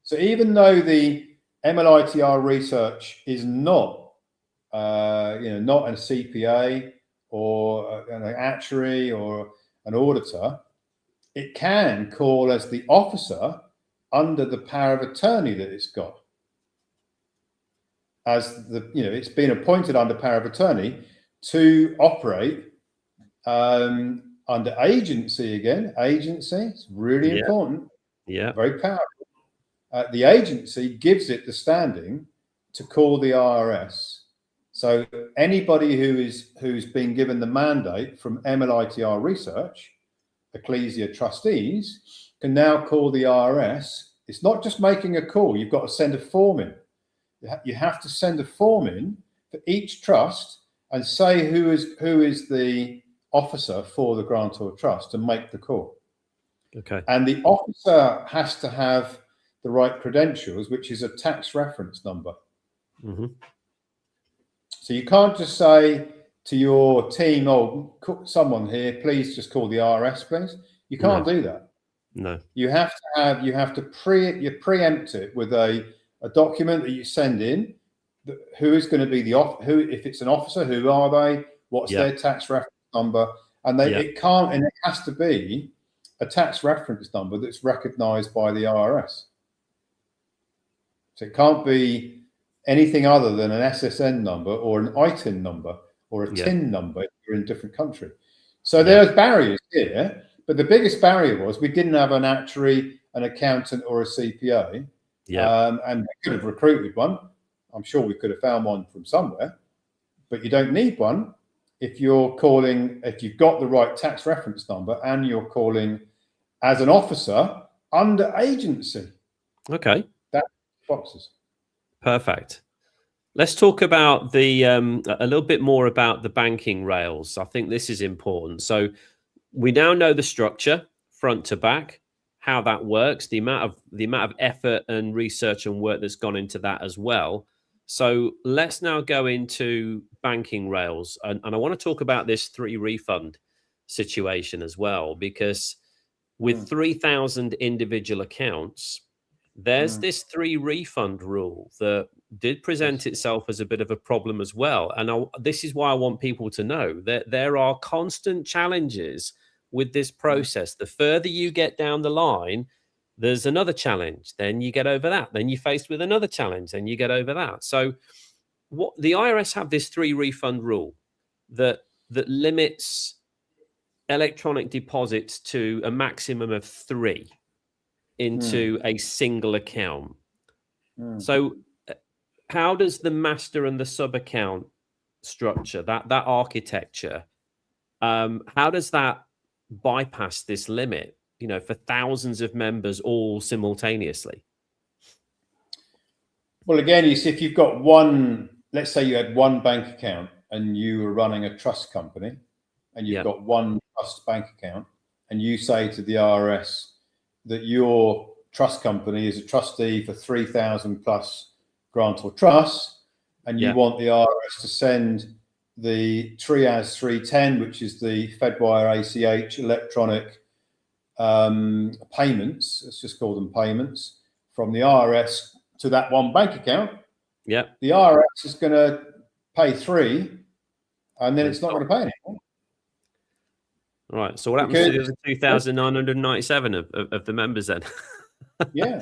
Speaker 2: So even though the MLITR research is not, not a CPA or an actuary or an auditor, it can call as the officer under the power of attorney that it's got. As it's been appointed under power of attorney to operate under agency again. Agency, it's really important. Very powerful. The agency gives it the standing to call the IRS. So anybody who's been given the mandate from MLITR research, Ecclesia trustees, can now call the IRS. It's not just making a call. You've got to send a form in. You have to send a form in for each trust, and say who is the officer for the grantor trust and make the call.
Speaker 1: Okay.
Speaker 2: And the officer has to have the right credentials, which is a tax reference number.
Speaker 1: Mm-hmm.
Speaker 2: So you can't just say to your team, "Oh, someone here, please just call the IRS, please." You can't do that.
Speaker 1: No.
Speaker 2: You have to preempt it with a document that you send in. Who is going to be who? If it's an officer, who are they? What's their tax reference number? And it has to be a tax reference number that's recognised by the IRS. So it can't be anything other than an SSN number or an ITIN number or a TIN number if you're in a different country. So there's barriers here, but the biggest barrier was we didn't have an actuary, an accountant, or a CPA. And we could have recruited one. I'm sure we could have found one from somewhere, but you don't need one if you've got the right tax reference number and you're calling as an officer under agency.
Speaker 1: Okay.
Speaker 2: That's boxes.
Speaker 1: Perfect. Let's talk about a little bit more about the banking rails. I think this is important. So we now know the structure front to back, how that works, the amount of effort and research and work that's gone into that as well. So let's now go into banking rails, and I want to talk about this 3 refund situation as well, because with 3,000 individual accounts, there's this 3 refund rule that did present itself as a bit of a problem as well. And this is why I want people to know that there are constant challenges with this process. The further you get down the line, there's another challenge. Then you get over that. Then you're faced with another challenge. Then you get over that. So what the IRS have this 3 refund rule that limits electronic deposits to a maximum of 3 into a single account. So how does the master and the sub account structure, that architecture, how does that bypass this limit, for thousands of members all simultaneously?
Speaker 2: Well, again, you see, if you've got one, let's say you had one bank account and you were running a trust company and you've got one trust bank account, and you say to the IRS that your trust company is a trustee for 3,000 plus grantor trusts, and you want the IRS to send the TRIAS 310, which is the FEDWIRE ACH electronic payments, let's just call them payments, from the IRS to that one bank account. The IRS is going to pay 3, and then it's not going to pay anymore.
Speaker 1: Right. So what happens to the other 2,997 of the members then?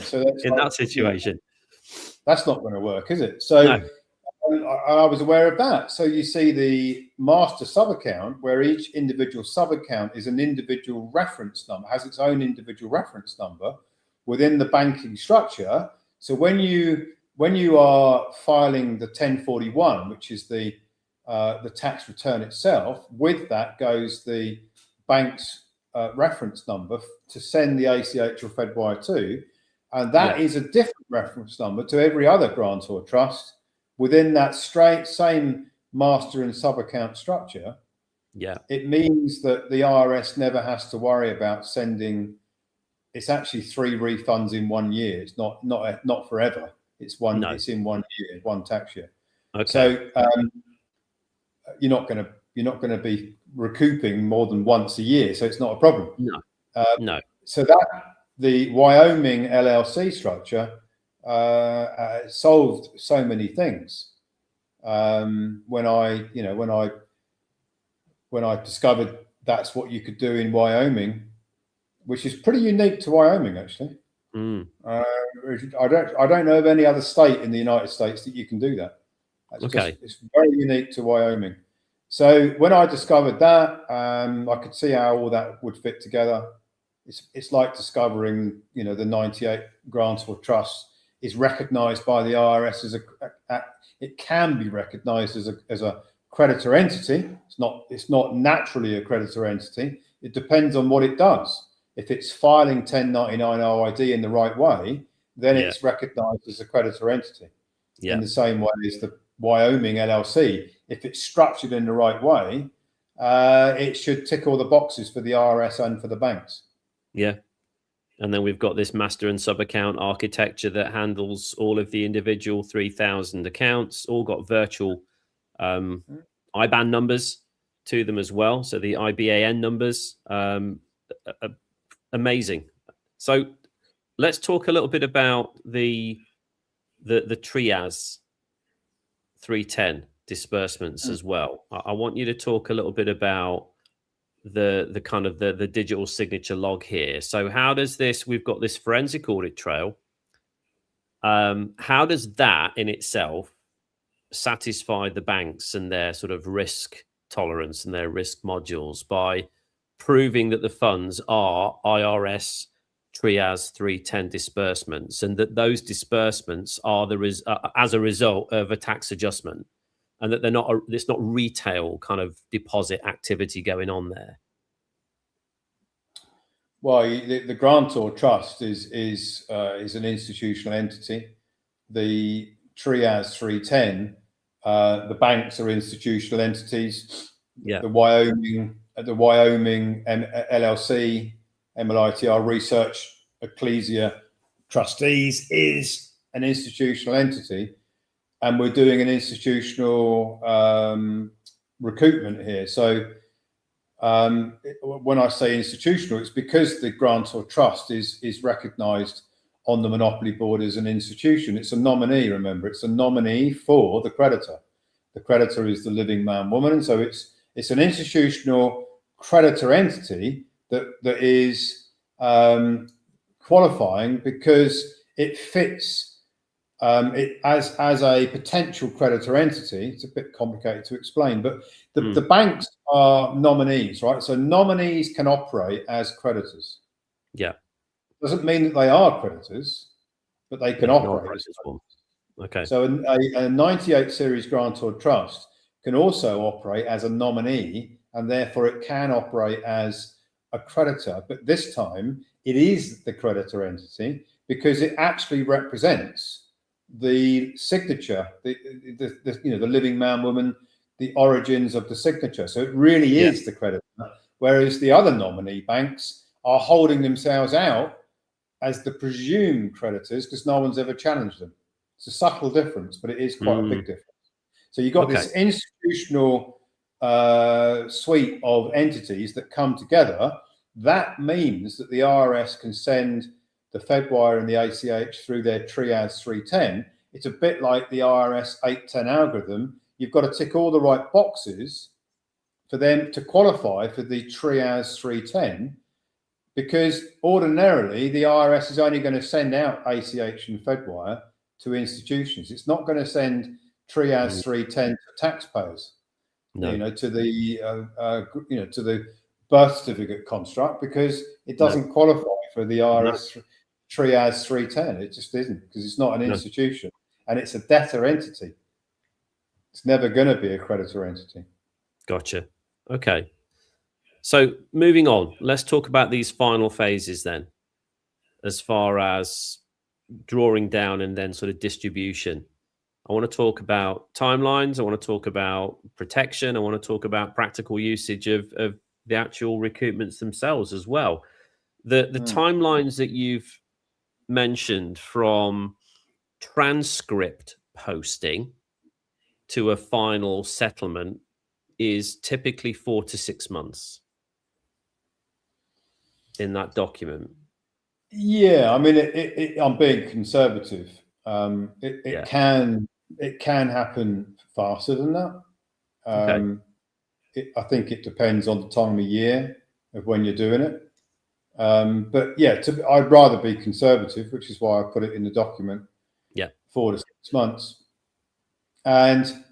Speaker 2: So that's
Speaker 1: in that situation,
Speaker 2: that's not going to work, is it? So I was aware of that. So you see the master sub account, where each individual sub account is an individual reference number, has its own individual reference number within the banking structure. So when you are filing the 1041, which is the tax return itself, with that goes the bank's reference number to send the ACH or FEDWIRE to, and that is a different reference number to every other grantor trust within that same master and sub account structure. It means that the IRS never has to worry about sending. It's actually 3 refunds in 1 year. It's not forever. It's one. It's in 1 year, 1 tax year. So you're not going to be recouping more than once a year, so it's not a problem.
Speaker 1: No.
Speaker 2: So that the Wyoming LLC structure solved so many things. When I discovered that's what you could do in Wyoming, which is pretty unique to Wyoming, actually. I don't know of any other state in the United States that you can do that. It's very unique to Wyoming. So when I discovered that, I could see how all that would fit together. It's like discovering, the 98 grantor trust is recognised by the IRS as it can be recognised as a creditor entity. It's not naturally a creditor entity. It depends on what it does. If it's filing 1099 OID in the right way, then it's recognised as a creditor entity. In the same way as the Wyoming LLC, if it's structured in the right way, it should tick all the boxes for the IRS and for the banks.
Speaker 1: Yeah. And then we've got this master and sub account architecture that handles all of the individual 3,000 accounts, all got virtual IBAN numbers to them as well. So the IBAN numbers, amazing. So let's talk a little bit about the TRIAS 310 disbursements as well. I want you to talk a little bit about the kind of the digital signature log here. So how does this, we've got this forensic audit trail. How does that in itself satisfy the banks and their sort of risk tolerance and their risk modules by proving that the funds are IRS TRIAS 310 disbursements, and that those disbursements are as a result of a tax adjustment, and that it's not retail kind of deposit activity going on there?
Speaker 2: Well, the grantor trust is an institutional entity. The TRIAS 310, the banks are institutional entities.
Speaker 1: Yeah.
Speaker 2: The Wyoming LLC, MLITR Research Ecclesia Trustees is an institutional entity, and we're doing an institutional recoupment here. So when I say institutional, it's because the grantor trust is recognised on the Monopoly Board as an institution. It's a nominee, remember, it's a nominee for the creditor. The creditor is the living man, woman, and so it's an institutional creditor entity that is qualifying because it fits it as a potential creditor entity. It's a bit complicated to explain, but the banks are nominees, right? So nominees can operate as creditors.
Speaker 1: Yeah.
Speaker 2: Doesn't mean that they are creditors, but they can operate as
Speaker 1: one. Okay.
Speaker 2: So a 98 series grantor trust can also operate as a nominee, and therefore it can operate as a creditor. But this time it is the creditor entity because it actually represents the signature, the living man, woman, the origins of the signature. So it really is the creditor, whereas the other nominee banks are holding themselves out as the presumed creditors because no one's ever challenged them. It's a subtle difference, but it is quite a big difference. So you've got this institutional suite of entities that come together. That means that the IRS can send the FEDWIRE and the ACH through their TRIAS 310. It's a bit like the IRS 810 algorithm. You've got to tick all the right boxes for them to qualify for the TRIAS 310, because ordinarily the IRS is only going to send out ACH and FEDWIRE to institutions. It's not going to send TRIAS 310 to taxpayers, to the birth certificate construct, because it doesn't qualify for the IRS TRIAS 310. It just isn't, because it's not an institution and it's a debtor entity. It's never going to be a creditor entity.
Speaker 1: Gotcha. Okay. So moving on, let's talk about these final phases then, as far as drawing down and then sort of distribution. I want to talk about timelines. I want to talk about protection. I want to talk about practical usage of the actual recoupments themselves as well. The timelines that you've mentioned, from transcript posting to a final settlement, is typically 4 to 6 months in that document.
Speaker 2: Yeah, I mean, I'm being conservative. It can happen faster than that. I think it depends on the time of year of when you're doing it. But yeah, I'd rather be conservative, which is why I put it in the document. 4 to 6 months, and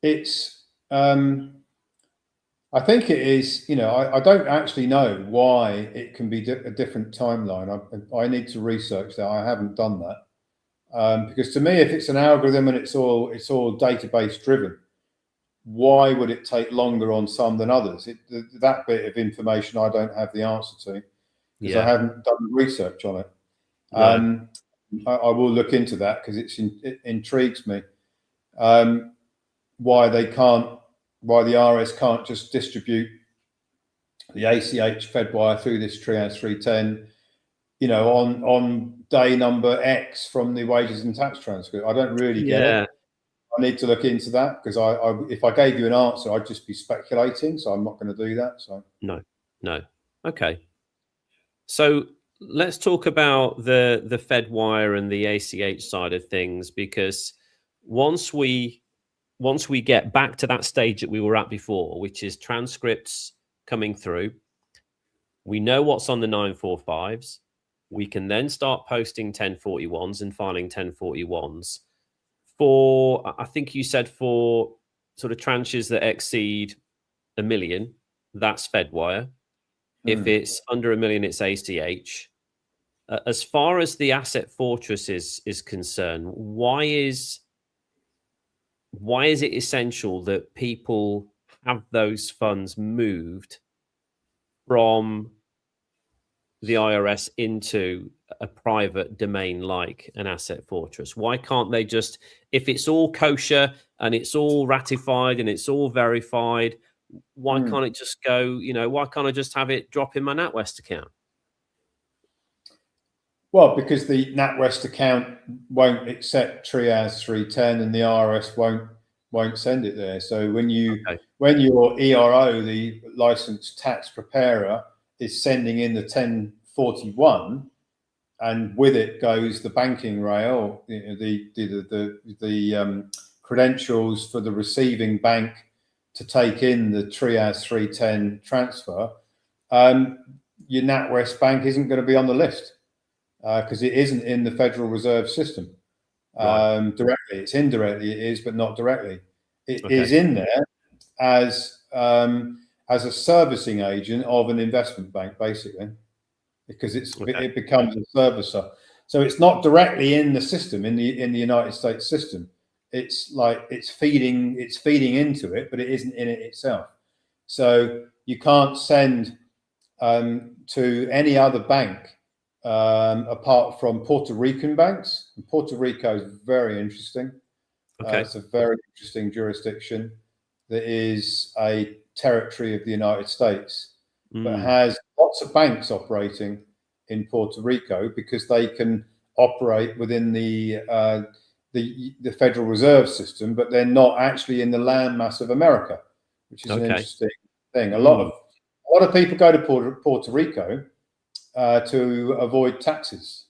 Speaker 2: it's. I think it is. I don't actually know why it can be a different timeline. I need to research that. I haven't done that because to me, if it's an algorithm and it's all database driven, why would it take longer on some than others? That bit of information I don't have the answer to because I haven't done research on it. I will look into that because it intrigues me. why the RS can't just distribute the ACH FEDWIRE through this Trias 310, on day number X from the wages and tax transcript. I don't really get it. I need to look into that, because if I gave you an answer, I'd just be speculating. So I'm not going to do that. So
Speaker 1: no. Okay. So let's talk about the FEDWIRE and the ACH side of things, because once we get back to that stage that we were at before, which is transcripts coming through, we know what's on the 945s. We can then start posting 1041s and filing 1041s for, I think you said, for sort of tranches that exceed $1 million, that's FEDWIRE. If it's under $1 million, it's ACH. As far as the asset fortress is concerned, why is it essential that people have those funds moved from the IRS into a private domain like an asset fortress? Why can't they just, if it's all kosher and it's all ratified and it's all verified, why can't it just go, why can't I just have it drop in my NatWest account?
Speaker 2: Well, because the NatWest account won't accept Trias 310 and the IRS won't send it there. So when your ERO, the licensed tax preparer, is sending in the 1041, and with it goes the banking rail, the credentials for the receiving bank to take in the Trias 310 transfer, your NatWest bank isn't going to be on the list, because it isn't in the Federal Reserve System directly. It's indirectly, it is, but not directly. It is in there as a servicing agent of an investment bank, basically, because it becomes a servicer. So it's not directly in the system, in the United States system. It's like it's feeding into it, but it isn't in it itself. So you can't send to any other bank apart from Puerto Rican banks. And Puerto Rico is very interesting. It's a very interesting jurisdiction that is a territory of the United States, but has lots of banks operating in Puerto Rico, because they can operate within the Federal Reserve System, but they're not actually in the landmass of America, which is an interesting thing. A lot of people go to Puerto Rico to avoid taxes.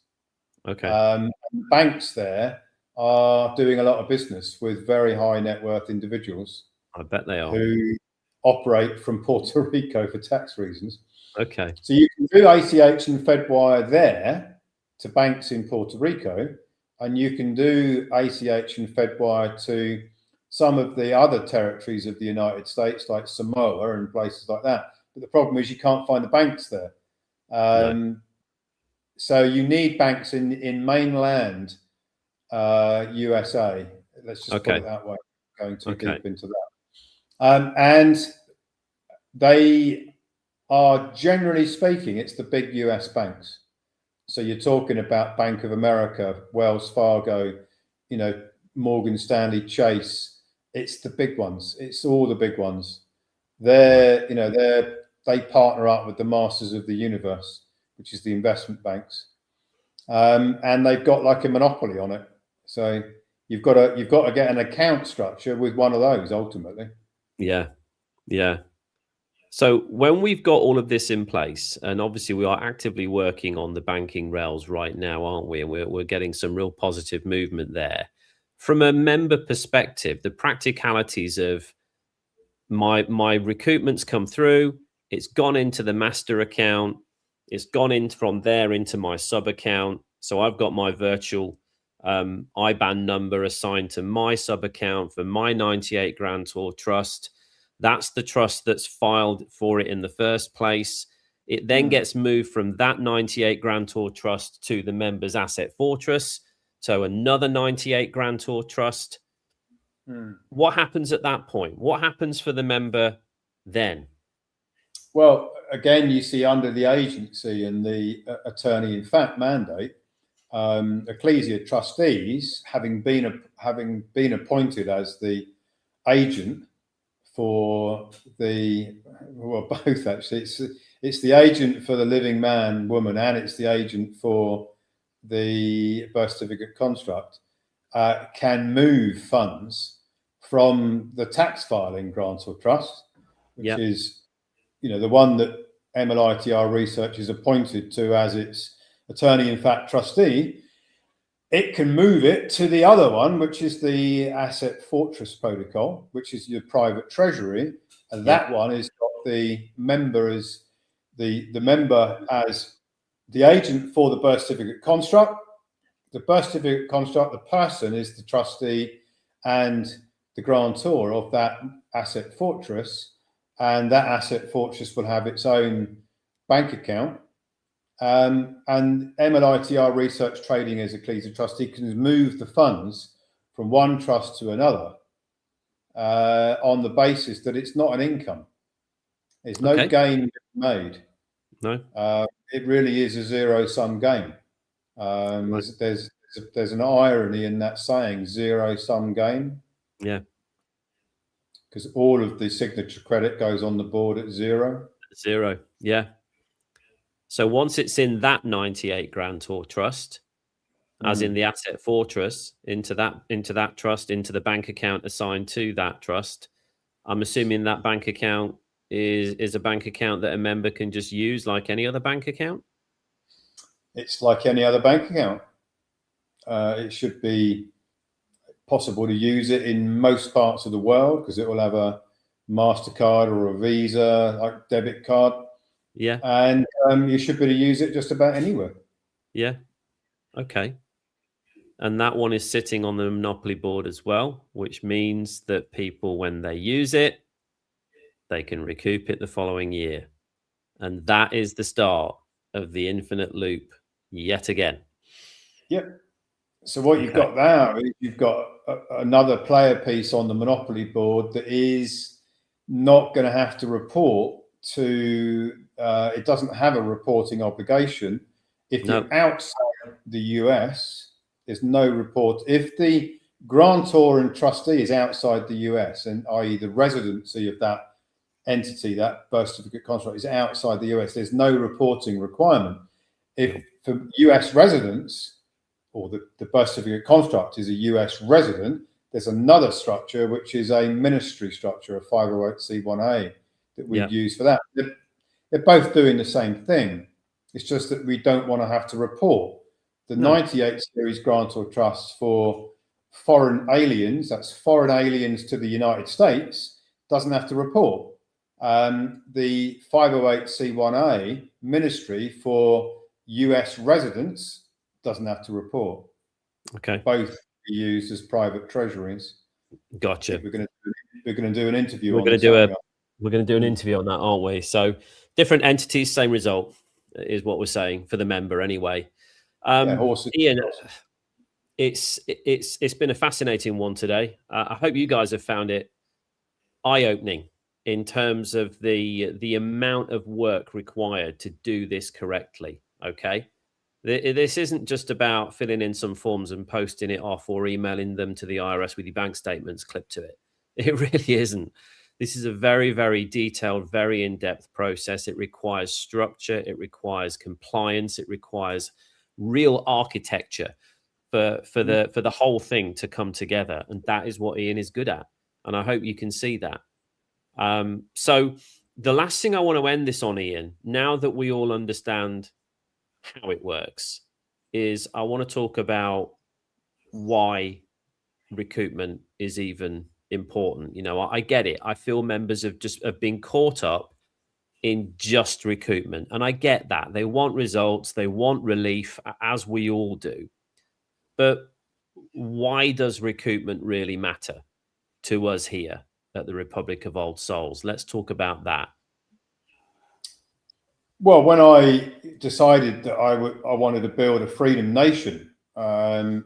Speaker 2: Banks there are doing a lot of business with very high net worth individuals.
Speaker 1: I bet they are.
Speaker 2: Who operate from Puerto Rico for tax reasons. So you can do ACH and FEDWIRE there to banks in Puerto Rico, and you can do ACH and FEDWIRE to some of the other territories of the United States, like Samoa and places like that. But the problem is you can't find the banks there. So you need banks in mainland USA. Let's just put it that way. Going too deep into that. And they are, generally speaking, it's the big US banks. So you're talking about Bank of America, Wells Fargo, Morgan Stanley, Chase. It's the big ones. It's all the big ones. They partner up with the masters of the universe, which is the investment banks, and they've got like a monopoly on it. So you've got to get an account structure with one of those ultimately. Yeah.
Speaker 1: So when we've got all of this in place, and obviously we are actively working on the banking rails right now, aren't we? And we're getting some real positive movement there. From a member perspective, the practicalities of my recoupment's come through, it's gone into the master account, it's gone in from there into my sub account. So I've got my virtual IBAN number assigned to my sub account for my 98 grantor trust. That's the trust that's filed for it in the first place. It then gets moved from that 98 grantor trust to the member's asset fortress. So another 98 grantor trust. What happens at that point? What happens for the member then?
Speaker 2: Well, again, you see under the agency and the attorney in fact mandate, ecclesia trustees, having been appointed as the agent for both actually. It's the agent for the living man, woman, and it's the agent for the birth certificate construct, can move funds from the tax filing grant or trust, which is, the one that MLITR Research is appointed to as its attorney in fact trustee. It can move it to the other one, which is the Asset Fortress Protocol, which is your private treasury, and that one is got the member as the member as the agent for the birth certificate construct. The birth certificate construct, the person is the trustee and the grantor of that Asset Fortress, and that Asset Fortress will have its own bank account. And MLITR Research Trading as a Ecclesia trustee can move the funds from one trust to another on the basis that it's not an income. There's no gain made.
Speaker 1: No.
Speaker 2: It really is a zero-sum game. There's an irony in that saying, zero-sum game.
Speaker 1: Yeah.
Speaker 2: Because all of the signature credit goes on the board at zero.
Speaker 1: Zero, yeah. So once it's in that 98 grantor trust, as in the Asset Fortress, into that trust, into the bank account assigned to that trust, I'm assuming that bank account is a bank account that a member can just use like any other bank account?
Speaker 2: It's like any other bank account. It should be possible to use it in most parts of the world because it will have a MasterCard or a Visa like debit card.
Speaker 1: Yeah.
Speaker 2: And you should be able to use it just about anywhere.
Speaker 1: Yeah. Okay. And that one is sitting on the Monopoly board as well, which means that people, when they use it, they can recoup it the following year. And that is the start of the infinite loop yet again.
Speaker 2: Yep. So what you've got now is you've got another player piece on the Monopoly board that is not going to have to report to, it doesn't have a reporting obligation. If you're outside the US, there's no report. If the grantor and trustee is outside the US, and i.e. the residency of that entity, that birth certificate construct is outside the US, there's no reporting requirement. If for US residents, or the birth certificate construct is a US resident, there's another structure, which is a ministry structure, a 508c1a, that we use for that. They're both doing the same thing. It's just that we don't want to have to report. The 98 series grantor trusts for foreign aliens, that's foreign aliens to the United States, doesn't have to report. The 508c1a ministry for US residents doesn't have to report.
Speaker 1: Okay.
Speaker 2: Both be used as private treasuries.
Speaker 1: Gotcha.
Speaker 2: We're going to do an interview.
Speaker 1: We're going to do an interview on that, aren't we? So different entities, same result is what we're saying for the member anyway. Ian, it's been a fascinating one today. I hope you guys have found it eye-opening in terms of the amount of work required to do this correctly. Okay. This isn't just about filling in some forms and posting it off or emailing them to the IRS with your bank statements clipped to it. It really isn't. This is a very, very detailed, very in-depth process. It requires structure. It requires compliance. It requires real architecture for the whole thing to come together. And that is what Ian is good at. And I hope you can see that. So the last thing I want to end this on, Ian, now that we all understand how it works, is I want to talk about why recoupment is even important. You know, I get it. I feel members have been caught up in just recoupment, and I get that. They want results, they want relief, as we all do. But why does recoupment really matter to us here at the Republic of Old Souls? Let's talk about that.
Speaker 2: Well, when I decided that I wanted to build a freedom nation, then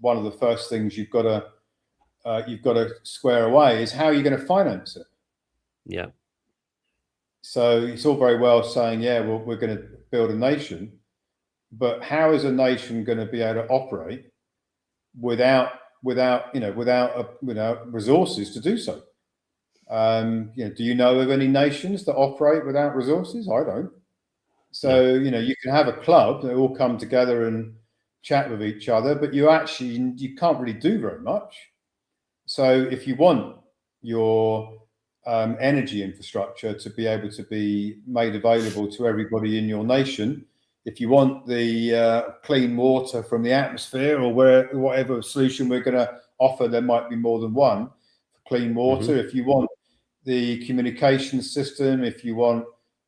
Speaker 2: one of the first things you've got to square away is how are you going to finance it?
Speaker 1: Yeah.
Speaker 2: So it's all very well saying, yeah, well, we're going to build a nation, but how is a nation going to be able to operate without without resources to do so. Do you know of any nations that operate without resources? I don't. So, you can have a club that all come together and chat with each other, but you can't really do very much. So if you want your energy infrastructure to be able to be made available to everybody in your nation, if you want the clean water from the atmosphere, or whatever solution we're going to offer, there might be more than one for clean water. If you want the communication system, if you want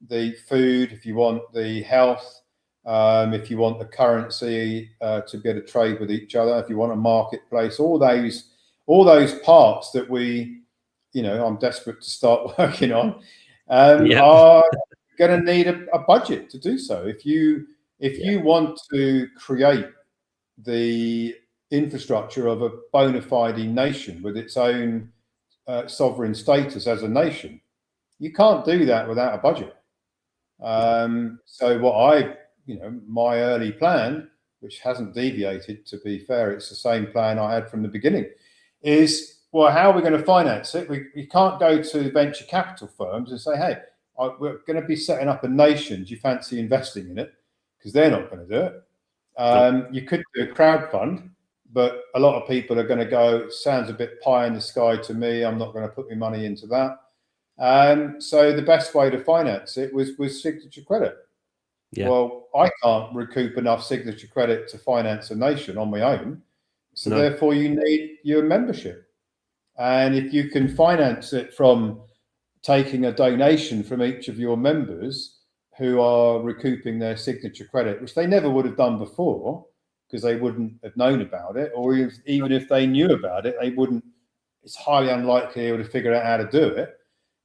Speaker 2: the food, if you want the health, if you want the currency to be able to trade with each other, if you want a marketplace, all those parts that I'm desperate to start working on, are going to need a budget to do so. If you want to create the infrastructure of a bona fide nation with its own sovereign status as a nation, you can't do that without a budget. So my early plan, which hasn't deviated, to be fair, it's the same plan I had from the beginning, is, well, how are we going to finance it? We can't go to venture capital firms and say, hey, we're going to be setting up a nation. Do you fancy investing in it? Because they're not going to do it. You could do a crowd fund, but a lot of people are going to go, sounds a bit pie in the sky to me, I'm not going to put my money into that. So the best way to finance it was with signature credit. Well, I can't recoup enough signature credit to finance a nation on my own. So therefore you need your membership. And if you can finance it from taking a donation from each of your members who are recouping their signature credit, which they never would have done before because they wouldn't have known about it, or even if they knew about it, it's highly unlikely they would have figured out how to do it.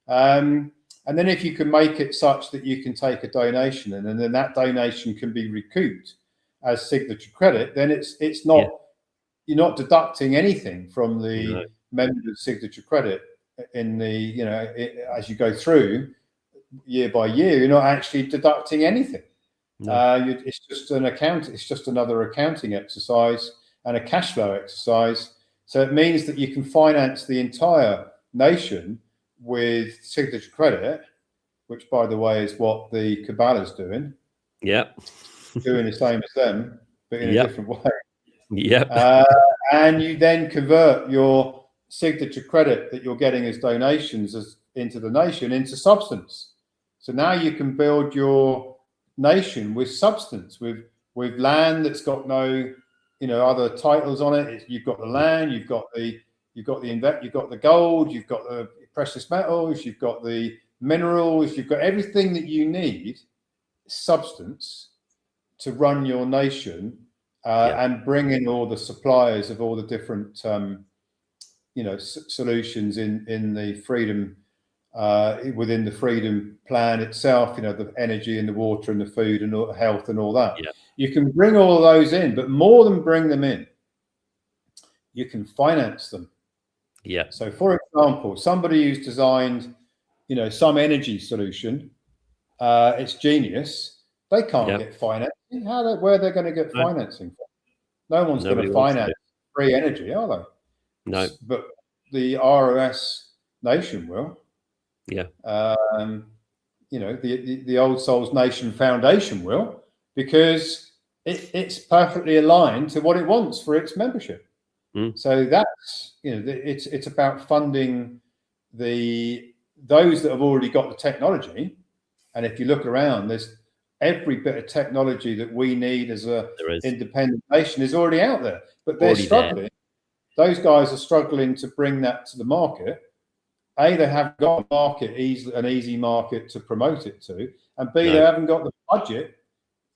Speaker 2: And then if you can make it such that you can take a donation and then that donation can be recouped as signature credit, then it's not, you're not deducting anything from the member's signature credit in the, as you go through year by year, you're not actually deducting anything. It's just it's just another accounting exercise and a cash flow exercise. So it means that you can finance the entire nation with signature credit, which, by the way, is what the Kabbalah's doing. Doing the same as them, but in a different way. And you then convert your signature credit that you're getting as donations into the nation into substance. So now you can build your nation with substance, with land that's got no other titles on it. You've got the land, you've got the gold, you've got the precious metals, you've got the minerals, you've got everything that you need, substance, to run your nation, and bring in all the suppliers of all the different solutions in the freedom, within the freedom plan itself, the energy and the water and the food and the health and all that. You can bring all of those in, but more than bring them in, you can finance them. So for example, somebody who's designed some energy solution, it's genius, they can't get financing. Where are they going to get financing from? No one's going to finance free energy, are they?
Speaker 1: No.
Speaker 2: But the ROS nation will. The Old Souls Nation Foundation will, because it's perfectly aligned to what it wants for its membership. So that's it's about funding those that have already got the technology. And if you look around, there's every bit of technology that we need as a independent nation is already out there, but they're struggling. Those guys are struggling to bring that to the market. A, they haven't got a market, an easy market to promote it to, and B, they haven't got the budget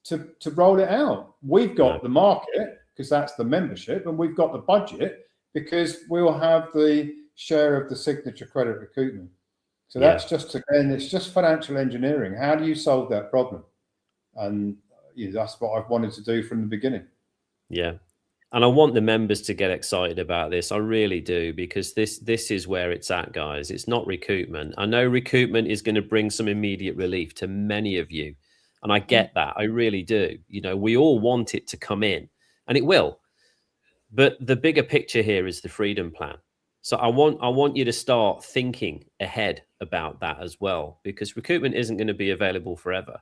Speaker 2: to roll it out. We've got the market because that's the membership, and we've got the budget because we'll have the share of the signature credit recoupment. So that's it's just financial engineering. How do you solve that problem? And that's what I've wanted to do from the beginning.
Speaker 1: And I want the members to get excited about this. I really do, because this is where it's at, guys. It's not recoupment. I know recoupment is going to bring some immediate relief to many of you, and I get that. I really do. We all want it to come in, and it will. But the bigger picture here is the freedom plan. So I want you to start thinking ahead about that as well, because recoupment isn't going to be available forever.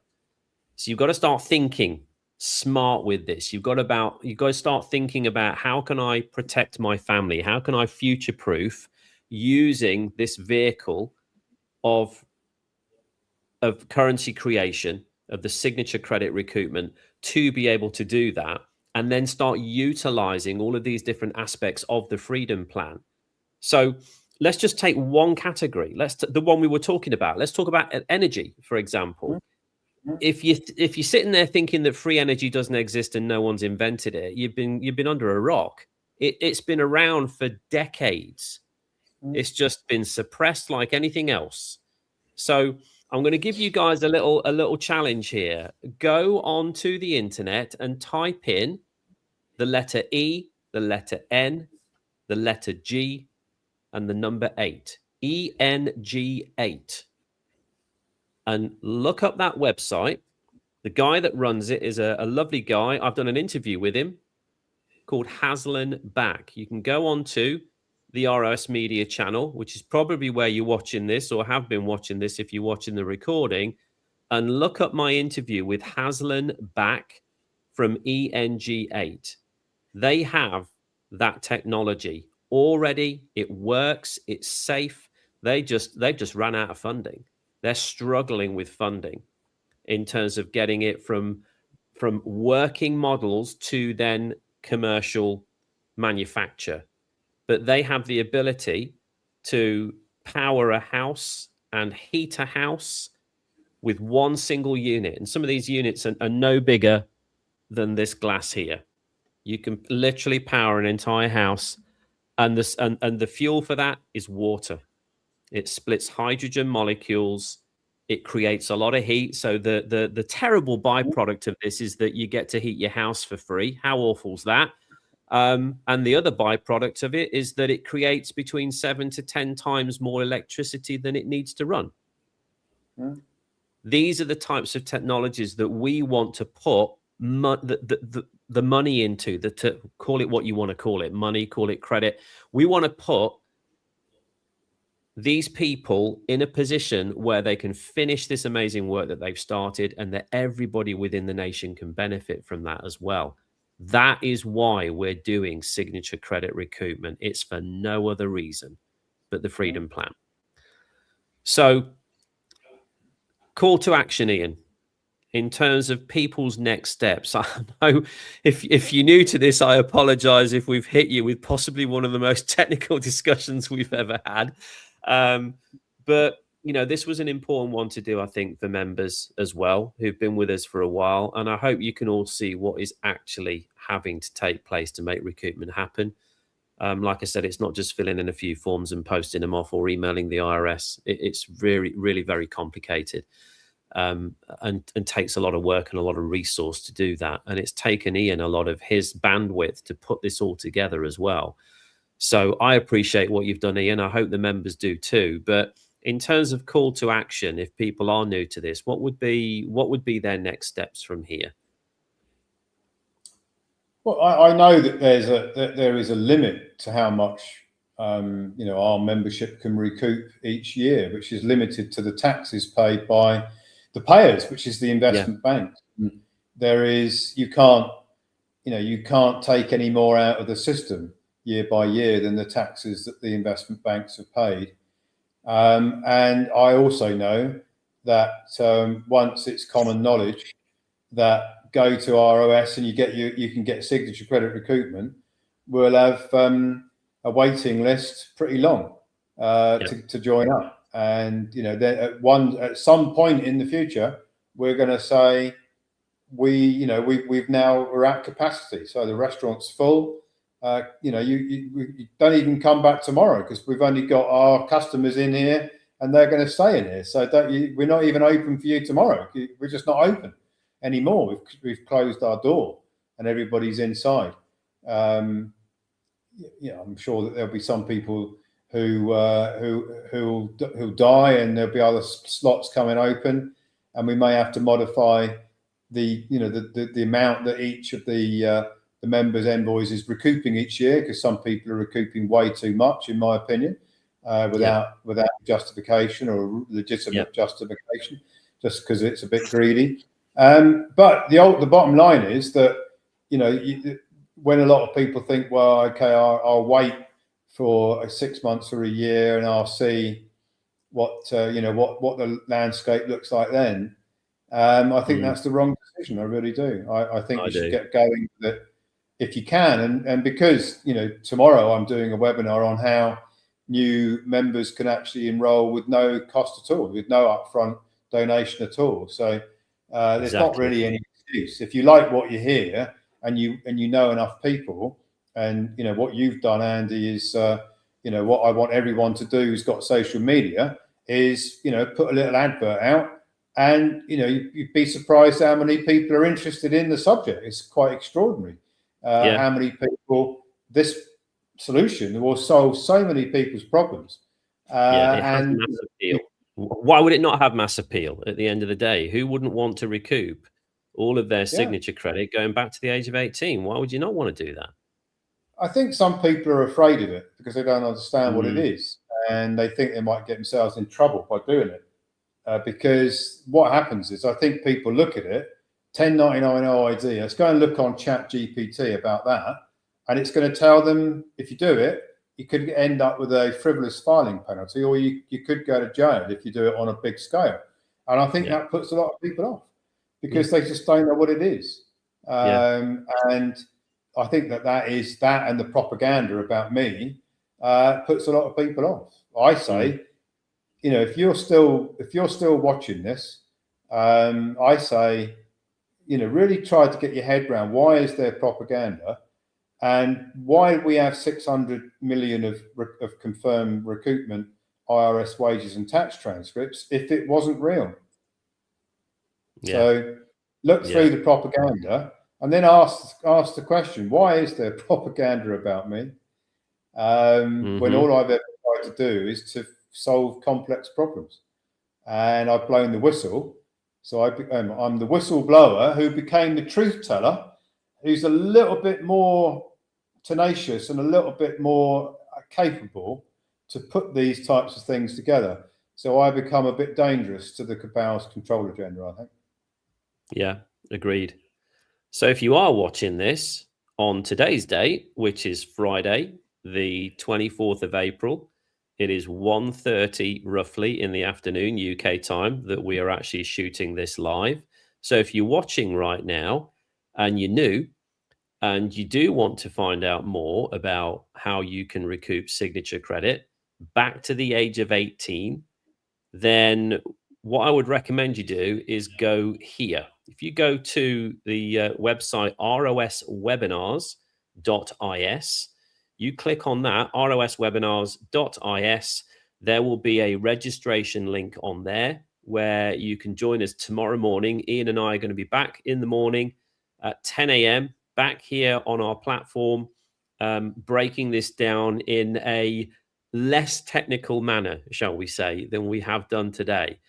Speaker 1: So you've got to start thinking smart with this. You've got to start thinking about, how can I protect my family? How can I future proof using this vehicle of currency creation, of the signature credit recoupment, to be able to do that, and then start utilizing all of these different aspects of the freedom plan. So let's just take one category. The one we were talking about. Let's talk about energy, for example. If you're sitting there thinking that free energy doesn't exist and no one's invented it, you've been under a rock. It's been around for decades. It's just been suppressed like anything else. So I'm going to give you guys a little challenge here. Go onto the internet and type in the letter E, the letter N, the letter G, and the number 8. ENG8. And look up that website. The guy that runs it is a lovely guy. I've done an interview with him, called Haslan Back. You can go on to the ROS Media channel, which is probably where you're watching this or have been watching this if you're watching the recording, and look up my interview with Haslan Back from ENG8. They have that technology already. It works. It's safe. They've just ran out of funding. They're struggling with funding in terms of getting it from working models to then commercial manufacture. But they have the ability to power a house and heat a house with one single unit. And some of these units are no bigger than this glass here. You can literally power an entire house. And the fuel for that is water. It splits hydrogen molecules. It creates a lot of heat. So the terrible byproduct of this is that you get to heat your house for free. How awful is that? And the other byproduct of it is that it creates between 7 to 10 times more electricity than it needs to run. These are the types of technologies that we want to put the money into, to call it what you want to call it, money, call it credit. We want to put these people in a position where they can finish this amazing work that they've started, and that everybody within the nation can benefit from that as well. That is why we're doing signature credit recoupment. It's for no other reason but the freedom plan. So, call to action, Ian, in terms of people's next steps. I know if you're new to this, I apologize if we've hit you with possibly one of the most technical discussions we've ever had. But, you know, this was an important one to do, I think, for members as well, who've been with us for a while. And I hope you can all see what is actually having to take place to make recoupment happen. Like I said, it's not just filling in a few forms and posting them off or emailing the IRS. It's really, really very complicated, and takes a lot of work and a lot of resource to do that. And it's taken Ian a lot of his bandwidth to put this all together as well. So I appreciate what you've done, Ian. I hope the members do too. But in terms of call to action, if people are new to this, what would be their next steps from here?
Speaker 2: Well, I know that there is a limit to how much you know, our membership can recoup each year, which is limited to the taxes paid by the payers, which is the investment bank. There is, you can't take any more out of the system year by year than the taxes that the investment banks have paid. And I also know that once it's common knowledge that go to ROS and you can get signature credit recoupment, we'll have a waiting list pretty long to join up. And you know, at some point in the future, we're going to say we're at capacity, so the restaurant's full. You know, you don't even come back tomorrow because we've only got our customers in here and they're going to stay in here. So we're not even open for you tomorrow. We're just not open anymore. We've closed our door and everybody's inside. I'm sure that there'll be some people who'll die, and there'll be other slots coming open, and we may have to modify the amount that each of the the members' envoys recouping each year, because some people are recouping way too much, in my opinion, without justification or legitimate justification, just because it's a bit greedy. But the bottom line is that, you know, when a lot of people think, well, okay, I'll wait for 6 months or a year and I'll see what what the landscape looks like then. I think that's the wrong decision. I really do. I think you should get going with it if you can. And because, you know, tomorrow I'm doing a webinar on how new members can actually enroll with no cost at all, with no upfront donation at all. So there's not really any excuse. If you like what you hear and you know enough people, and you know what you've done, Andy, is you know, what I want everyone to do who's got social media is, you know, put a little advert out, and you know, you'd be surprised how many people are interested in the subject. It's quite extraordinary how many people this solution will solve so many people's problems.
Speaker 1: It has mass appeal. Why would it not have mass appeal at the end of the day? Who wouldn't want to recoup all of their signature credit going back to the age of 18? Why would you not want to do that?
Speaker 2: I think some people are afraid of it because they don't understand what it is, and they think they might get themselves in trouble by doing it. Because what happens is, I think people look at it, 1099 OID, let's go and look on ChatGPT about that, and it's going to tell them, if you do it, you could end up with a frivolous filing penalty, or you could go to jail if you do it on a big scale. And I think that puts a lot of people off because they just don't know what it is. And I think that is that, and the propaganda about me puts a lot of people off. I say, you know, if you're still watching this, I say, you know, really try to get your head around, why is there propaganda, and why we have 600 million of confirmed recoupment IRS wages and tax transcripts if it wasn't real. So look through the propaganda, and then ask the question, why is there propaganda about me? When all I've ever tried to do is to solve complex problems, and I've blown the whistle. So I'm the whistleblower who became the truth teller, who's a little bit more tenacious and a little bit more capable to put these types of things together. So I become a bit dangerous to the cabal's control agenda, I think.
Speaker 1: Yeah, agreed. So if you are watching this on today's date, which is Friday, the 24th of April, it is 1:30 roughly in the afternoon UK time that we are actually shooting this live. So if you're watching right now and you're new and you do want to find out more about how you can recoup signature credit back to the age of 18, then what I would recommend you do is go here. If you go to the website roswebinars.is, you click on that, roswebinars.is, there will be a registration link on there where you can join us tomorrow morning. Ian and I are going to be back in the morning at 10 a.m. back here on our platform, breaking this down in a less technical manner, shall we say, than we have done today.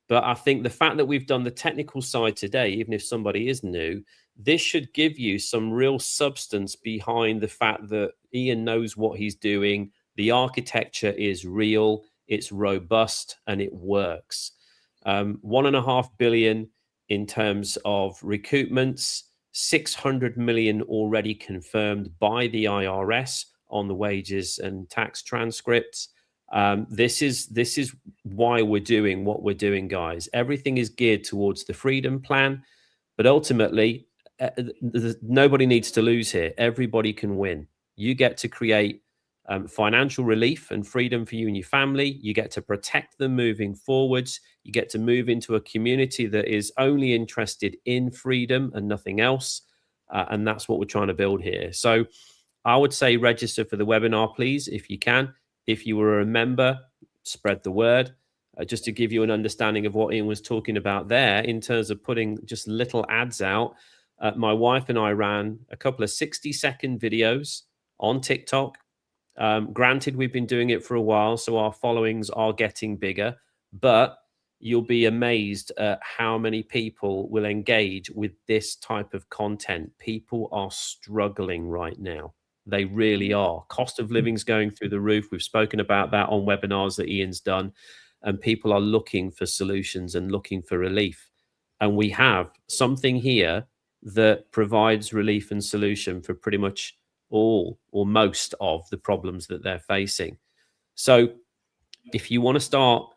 Speaker 1: But I think the fact that we've done the technical side today, even if somebody is new, this should give you some real substance behind the fact that Ian knows what he's doing. The architecture is real, it's robust, and it works. 1.5 billion in terms of recoupments, 600 million already confirmed by the IRS on the wages and tax transcripts. This is why we're doing what we're doing, guys. Everything is geared towards the freedom plan, but ultimately, nobody needs to lose here. Everybody can win. You get to create financial relief and freedom for you and your family. You get to protect them moving forwards. You get to move into a community that is only interested in freedom and nothing else. And that's what we're trying to build here. So I would say register for the webinar, please, if you can. If you were a member, spread the word. Just to give you an understanding of what Ian was talking about there in terms of putting just little ads out. My wife and I ran a couple of 60-second videos on TikTok. Granted, we've been doing it for a while, so our followings are getting bigger. But you'll be amazed at how many people will engage with this type of content. People are struggling right now. They really are. Cost of living's going through the roof. We've spoken about that on webinars that Ian's done, and people are looking for solutions and looking for relief. And we have something here that provides relief and solution for pretty much all or most of the problems that they're facing. So if you want to start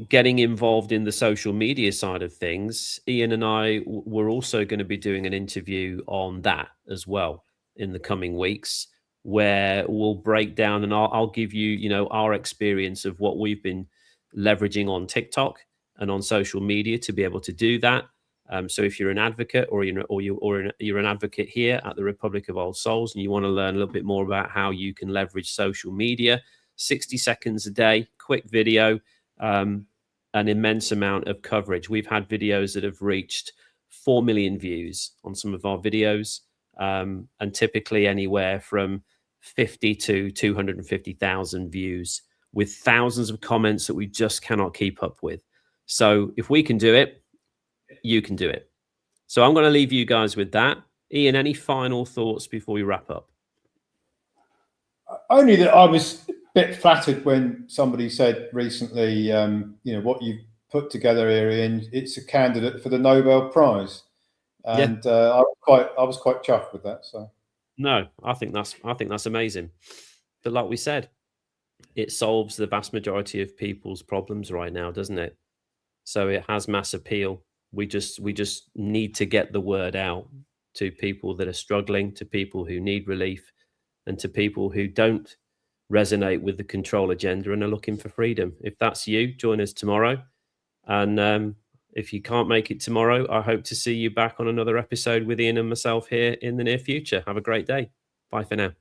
Speaker 1: getting involved in the social media side of things, Ian and I were also going to be doing an interview on that as well in the coming weeks, where we'll break down and I'll give you, you know, our experience of what we've been leveraging on TikTok and on social media to be able to do that. So if you're an advocate or you're an advocate here at the Republic of Old Souls and you want to learn a little bit more about how you can leverage social media, 60 seconds a day, quick video, an immense amount of coverage. We've had videos that have reached 4 million views on some of our videos, and typically anywhere from 50 to 250,000 views with thousands of comments that we just cannot keep up with. So if we can do it, you can do it. So I'm going to leave you guys with that. Ian, any final thoughts before we wrap up?
Speaker 2: Only that I was a bit flattered when somebody said recently, you know, what you've put together here, Ian, it's a candidate for the Nobel Prize, and yeah. I was quite chuffed with that. So
Speaker 1: no, I think that's amazing. But like we said, it solves the vast majority of people's problems right now, doesn't it? So it has mass appeal. We just need to get the word out to people that are struggling, to people who need relief, and to people who don't resonate with the control agenda and are looking for freedom. If that's you, join us tomorrow. And if you can't make it tomorrow, I hope to see you back on another episode with Ian and myself here in the near future. Have a great day. Bye for now.